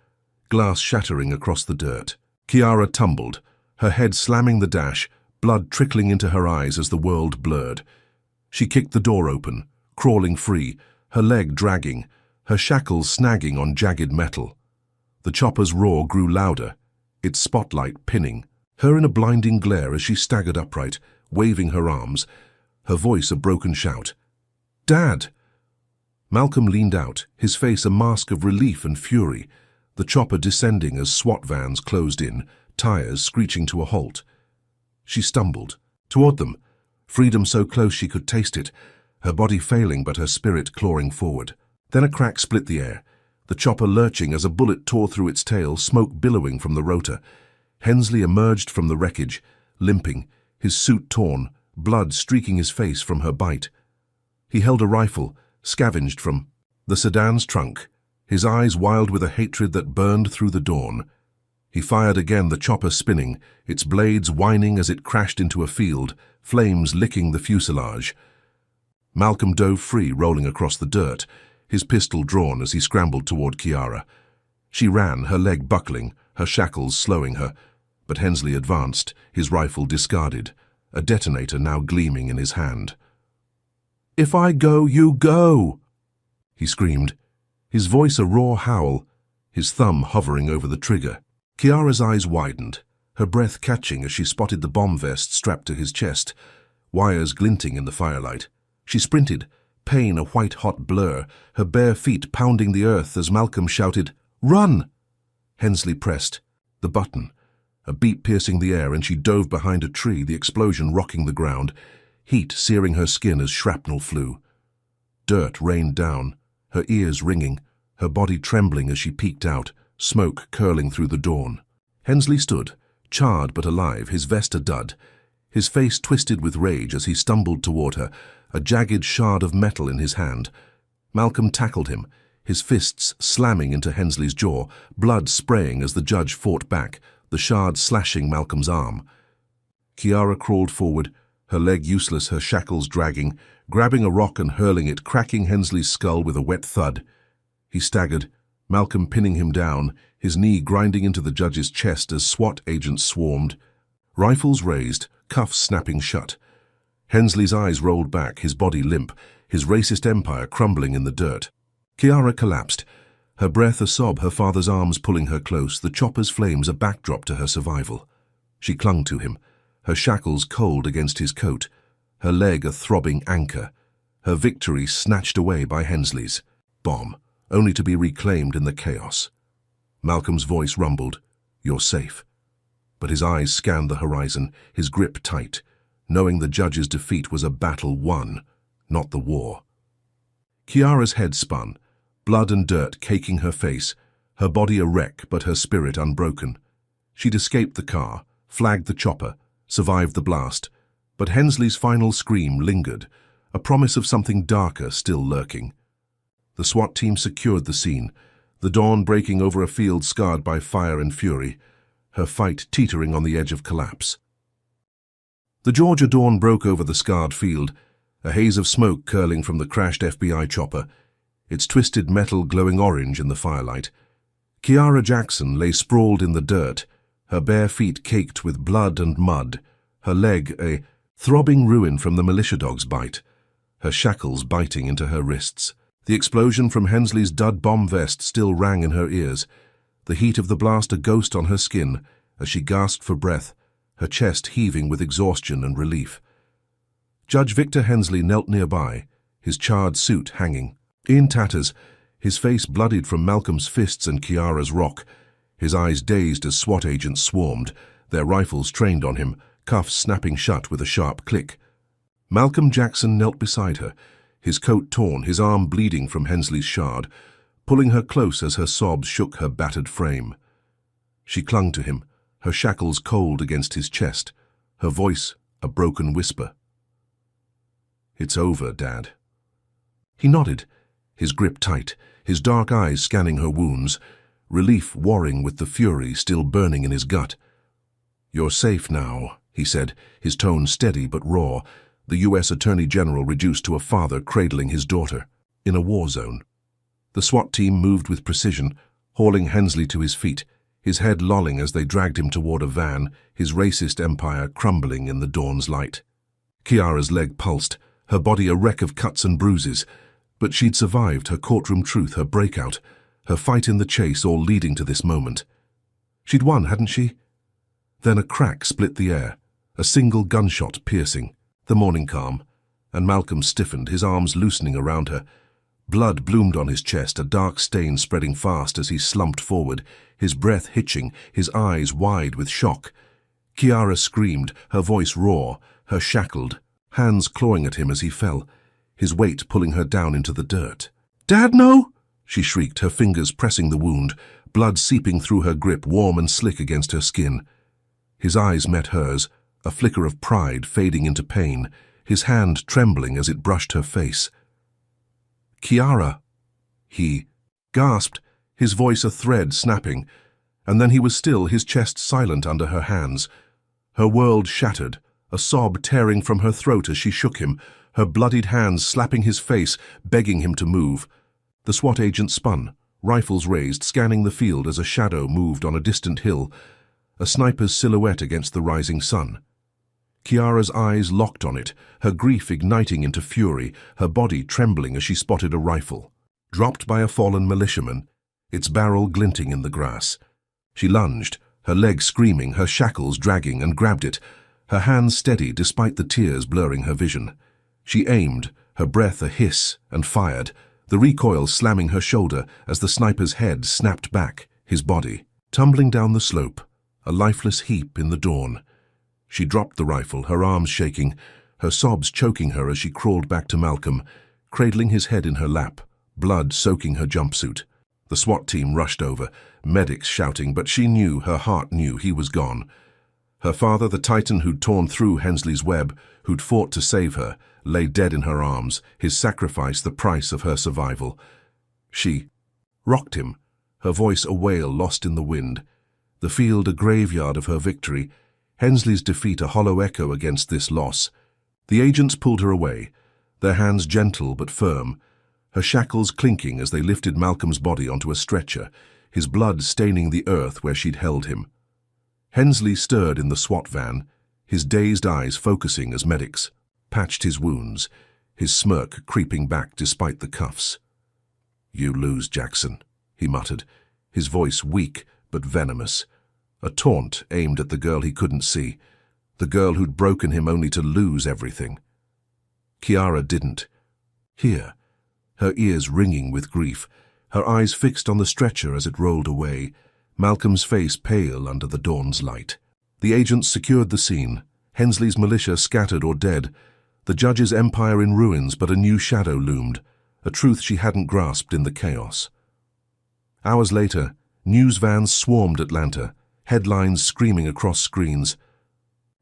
glass shattering across the dirt. Kiara tumbled, her head slamming the dash, blood trickling into her eyes as the world blurred. She kicked the door open, crawling free, her leg dragging, her shackles snagging on jagged metal. The chopper's roar grew louder, its spotlight pinning her in a blinding glare as she staggered upright, waving her arms, her voice a broken shout. "Dad!" Malcolm leaned out, his face a mask of relief and fury, the chopper descending as SWAT vans closed in, tires screeching to a halt. She stumbled, toward them, freedom so close she could taste it, her body failing but her spirit clawing forward. Then a crack split the air, the chopper lurching as a bullet tore through its tail, smoke billowing from the rotor. Hensley emerged from the wreckage, limping, his suit torn, blood streaking his face from her bite. He held a rifle, scavenged from the sedan's trunk, his eyes wild with a hatred that burned through the dawn. He fired again, the chopper spinning, its blades whining as it crashed into a field, flames licking the fuselage. Malcolm dove free, rolling across the dirt, his pistol drawn as he scrambled toward Kiara. She ran, her leg buckling, her shackles slowing her, but Hensley advanced, his rifle discarded, a detonator now gleaming in his hand. "If I go, you go!" he screamed, his voice a raw howl, his thumb hovering over the trigger. Kiara's eyes widened, her breath catching as she spotted the bomb vest strapped to his chest, wires glinting in the firelight. She sprinted, pain a white-hot blur, her bare feet pounding the earth as Malcolm shouted, "Run!" Hensley pressed the button, a beat piercing the air, and she dove behind a tree, the explosion rocking the ground, heat searing her skin as shrapnel flew. Dirt rained down, her ears ringing, her body trembling as she peeked out, smoke curling through the dawn. Hensley stood, charred but alive, his vest a dud, his face twisted with rage as he stumbled toward her, a jagged shard of metal in his hand. Malcolm tackled him, his fists slamming into Hensley's jaw, blood spraying as the judge fought back, the shard slashing Malcolm's arm. Kiara crawled forward, her leg useless, her shackles dragging, grabbing a rock and hurling it, cracking Hensley's skull with a wet thud. He staggered, Malcolm pinning him down, his knee grinding into the judge's chest as SWAT agents swarmed. Rifles raised, cuffs snapping shut. Hensley's eyes rolled back, his body limp, his racist empire crumbling in the dirt. Kiara collapsed, her breath a sob, her father's arms pulling her close, the chopper's flames a backdrop to her survival. She clung to him, her shackles cold against his coat, her leg a throbbing anchor, her victory snatched away by Hensley's bomb, only to be reclaimed in the chaos. Malcolm's voice rumbled, "You're safe." But his eyes scanned the horizon, his grip tight, knowing the judge's defeat was a battle won, not the war. Kiara's head spun, blood and dirt caking her face, her body a wreck but her spirit unbroken. She'd escaped the car, flagged the chopper, survived the blast, but Hensley's final scream lingered, a promise of something darker still lurking. The SWAT team secured the scene, the dawn breaking over a field scarred by fire and fury, her fight teetering on the edge of collapse. The Georgia dawn broke over the scarred field, a haze of smoke curling from the crashed FBI chopper, its twisted metal glowing orange in the firelight. Kiara Jackson lay sprawled in the dirt, her bare feet caked with blood and mud, her leg a throbbing ruin from the militia dog's bite, her shackles biting into her wrists. The explosion from Hensley's dud bomb vest still rang in her ears, the heat of the blast a ghost on her skin as she gasped for breath, her chest heaving with exhaustion and relief. Judge Victor Hensley knelt nearby, his charred suit hanging. In tatters, his face bloodied from Malcolm's fists and Kiara's rock, his eyes dazed as SWAT agents swarmed, their rifles trained on him, cuffs snapping shut with a sharp click. Malcolm Jackson knelt beside her, his coat torn, his arm bleeding from Hensley's shard, pulling her close as her sobs shook her battered frame. She clung to him, her shackles cold against his chest, her voice a broken whisper. "It's over, Dad." He nodded, his grip tight, his dark eyes scanning her wounds, relief warring with the fury still burning in his gut. "You're safe now," he said, his tone steady but raw, the U.S. Attorney General reduced to a father cradling his daughter, in a war zone. The SWAT team moved with precision, hauling Hensley to his feet, his head lolling as they dragged him toward a van, his racist empire crumbling in the dawn's light. Kiara's leg pulsed, her body a wreck of cuts and bruises, but she'd survived her courtroom truth, her breakout, her fight in the chase, all leading to this moment. She'd won, hadn't she? Then a crack split the air, a single gunshot piercing, the morning calm, and Malcolm stiffened, his arms loosening around her. Blood bloomed on his chest, a dark stain spreading fast as he slumped forward, his breath hitching, his eyes wide with shock. Kiara screamed, her voice raw, her shackled, hands clawing at him as he fell, his weight pulling her down into the dirt. "Dad, no!" she shrieked, her fingers pressing the wound, blood seeping through her grip, warm and slick against her skin. His eyes met hers, a flicker of pride fading into pain, his hand trembling as it brushed her face. "Kiara," he gasped, his voice a thread snapping, and then he was still, his chest silent under her hands. Her world shattered, a sob tearing from her throat as she shook him, her bloodied hands slapping his face, begging him to move. The SWAT agent spun, rifles raised, scanning the field as a shadow moved on a distant hill, a sniper's silhouette against the rising sun. Kiara's eyes locked on it, her grief igniting into fury, her body trembling as she spotted a rifle, dropped by a fallen militiaman, its barrel glinting in the grass. She lunged, her legs screaming, her shackles dragging, and grabbed it, her hands steady despite the tears blurring her vision. She aimed, her breath a hiss, and fired, the recoil slamming her shoulder as the sniper's head snapped back, his body tumbling down the slope, a lifeless heap in the dawn. She dropped the rifle, her arms shaking, her sobs choking her as she crawled back to Malcolm, cradling his head in her lap, blood soaking her jumpsuit. The SWAT team rushed over, medics shouting, but she knew, her heart knew, he was gone. Her father, the titan who'd torn through Hensley's web, who'd fought to save her, lay dead in her arms, his sacrifice the price of her survival. She rocked him, her voice a wail lost in the wind, the field a graveyard of her victory, Hensley's defeat a hollow echo against this loss. The agents pulled her away, their hands gentle but firm, her shackles clinking as they lifted Malcolm's body onto a stretcher, his blood staining the earth where she'd held him. Hensley stirred in the SWAT van, his dazed eyes focusing as medics patched his wounds, his smirk creeping back despite the cuffs. "You lose, Jackson," he muttered, his voice weak but venomous, a taunt aimed at the girl he couldn't see, the girl who'd broken him only to lose everything. Kiara didn't. Here, her ears ringing with grief, her eyes fixed on the stretcher as it rolled away, Malcolm's face pale under the dawn's light. The agents secured the scene, Hensley's militia scattered or dead, the judge's empire in ruins, but a new shadow loomed, a truth she hadn't grasped in the chaos. Hours later, news vans swarmed Atlanta, headlines screaming across screens.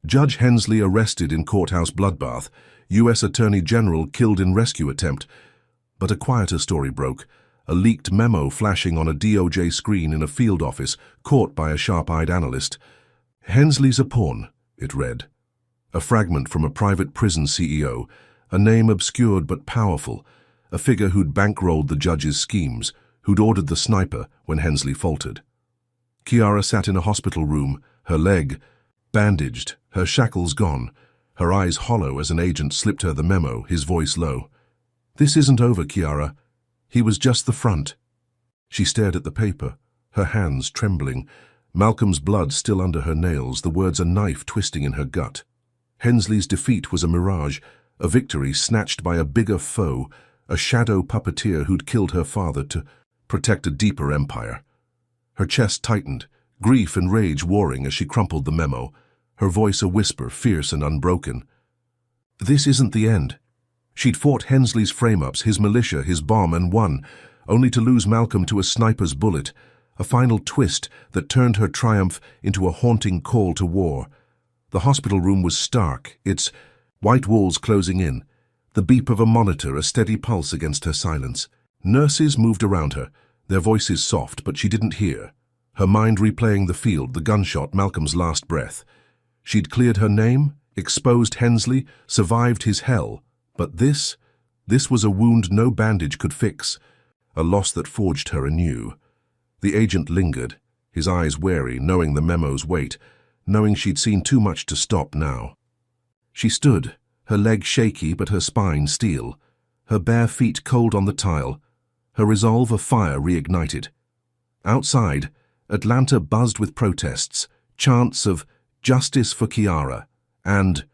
Judge Hensley arrested in courthouse bloodbath, U.S. Attorney General killed in rescue attempt. But a quieter story broke, a leaked memo flashing on a DOJ screen in a field office, caught by a sharp-eyed analyst. "Hensley's a pawn," it read. A fragment from a private prison CEO, a name obscured but powerful, a figure who'd bankrolled the judge's schemes, who'd ordered the sniper when Hensley faltered. Kiara sat in a hospital room, her leg bandaged, her shackles gone, her eyes hollow as an agent slipped her the memo, his voice low. "This isn't over, Kiara. He was just the front. She stared at the paper, her hands trembling, Malcolm's blood still under her nails, the words a knife twisting in her gut. Hensley's defeat was a mirage, a victory snatched by a bigger foe, a shadow puppeteer who'd killed her father to protect a deeper empire. Her chest tightened, grief and rage warring as she crumpled the memo, her voice a whisper, fierce and unbroken. This isn't the end. She'd fought Hensley's frame-ups, his militia, his bomb, and won, only to lose Malcolm to a sniper's bullet, a final twist that turned her triumph into a haunting call to war. The hospital room was stark, its white walls closing in, the beep of a monitor, a steady pulse against her silence. Nurses moved around her, their voices soft, but she didn't hear. Her mind replaying the field, the gunshot, Malcolm's last breath. She'd cleared her name, exposed Hensley, survived his hell. But this was a wound no bandage could fix, a loss that forged her anew. The agent lingered, his eyes wary, knowing the memo's weight, knowing she'd seen too much to stop now. She stood, her leg shaky but her spine steel, her bare feet cold on the tile, her resolve of fire reignited. Outside, Atlanta buzzed with protests, chants of "Justice for Kiara" and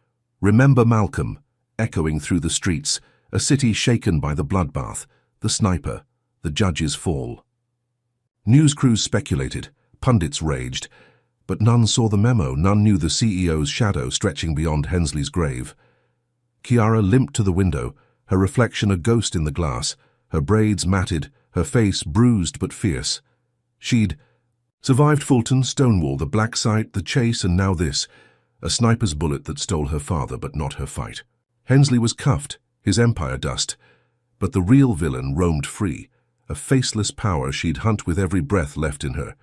"Remember Malcolm" echoing through the streets, a city shaken by the bloodbath, the sniper, the judge's fall. News crews speculated, pundits raged, but none saw the memo, none knew the CEO's shadow stretching beyond Hensley's grave. Kiara limped to the window, her reflection a ghost in the glass, her braids matted, her face bruised but fierce. She'd survived Fulton, Stonewall, the black site, the chase, and now this, a sniper's bullet that stole her father but not her fight. Hensley was cuffed, his empire dust, but the real villain roamed free, a faceless power she'd hunt with every breath left in her.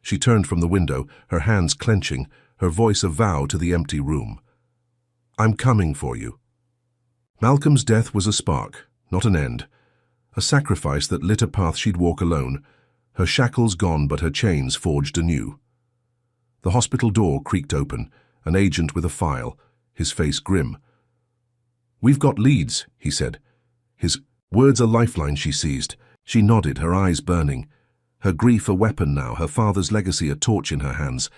She turned from the window, her hands clenching, her voice a vow to the empty room. "I'm coming for you." Malcolm's death was a spark, not an end, a sacrifice that lit a path she'd walk alone, her shackles gone but her chains forged anew. The hospital door creaked open, an agent with a file, his face grim. "We've got leads," he said. His words a lifeline she seized. She nodded, her eyes burning. Her grief a weapon now, her father's legacy a torch in her hands.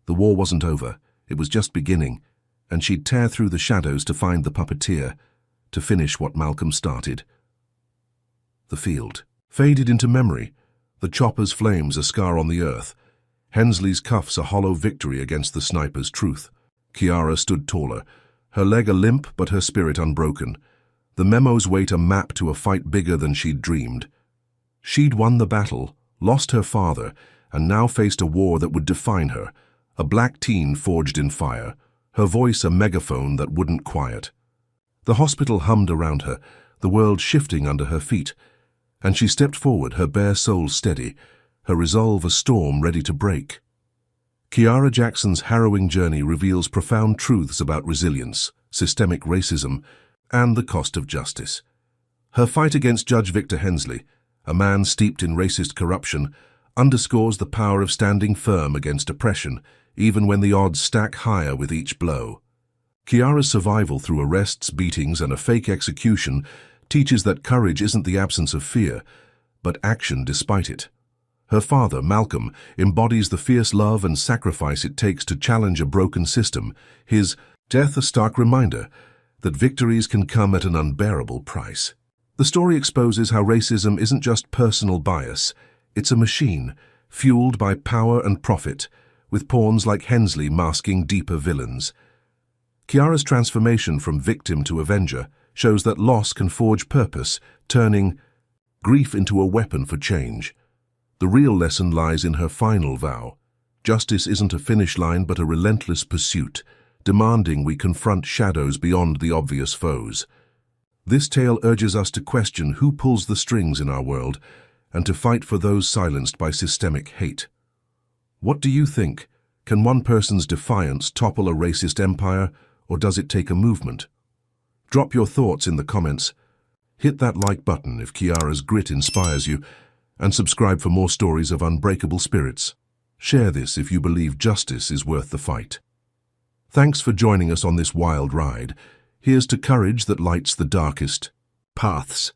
The war wasn't over, it was just beginning, and she'd tear through the shadows to find the puppeteer, to finish what Malcolm started. The field faded into memory, the chopper's flames a scar on the earth, Hensley's cuffs a hollow victory against the sniper's truth. Kiara stood taller, her leg a limp but her spirit unbroken, the memo's weight a map to a fight bigger than she'd dreamed. She'd won the battle, lost her father, and now faced a war that would define her, a black teen forged in fire, her voice a megaphone that wouldn't quiet. The hospital hummed around her, the world shifting under her feet, and she stepped forward, her bare soul steady, her resolve a storm ready to break. Kiara Jackson's harrowing journey reveals profound truths about resilience, systemic racism, and the cost of justice. Her fight against Judge Victor Hensley, a man steeped in racist corruption, underscores the power of standing firm against oppression, even when the odds stack higher with each blow. Kiara's survival through arrests, beatings, and a fake execution teaches that courage isn't the absence of fear, but action despite it. Her father, Malcolm, embodies the fierce love and sacrifice it takes to challenge a broken system, his death a stark reminder that victories can come at an unbearable price. The story exposes how racism isn't just personal bias, it's a machine, fueled by power and profit, with pawns like Hensley masking deeper villains. Kiara's transformation from victim to avenger shows that loss can forge purpose, turning grief into a weapon for change. The real lesson lies in her final vow. Justice isn't a finish line but a relentless pursuit, demanding we confront shadows beyond the obvious foes. This tale urges us to question who pulls the strings in our world and to fight for those silenced by systemic hate. What do you think? Can one person's defiance topple a racist empire, or does it take a movement? Drop your thoughts in the comments. Hit that like button if Kiara's grit inspires you, and subscribe for more stories of unbreakable spirits. Share this if you believe justice is worth the fight. Thanks for joining us on this wild ride. Here's to courage that lights the darkest paths.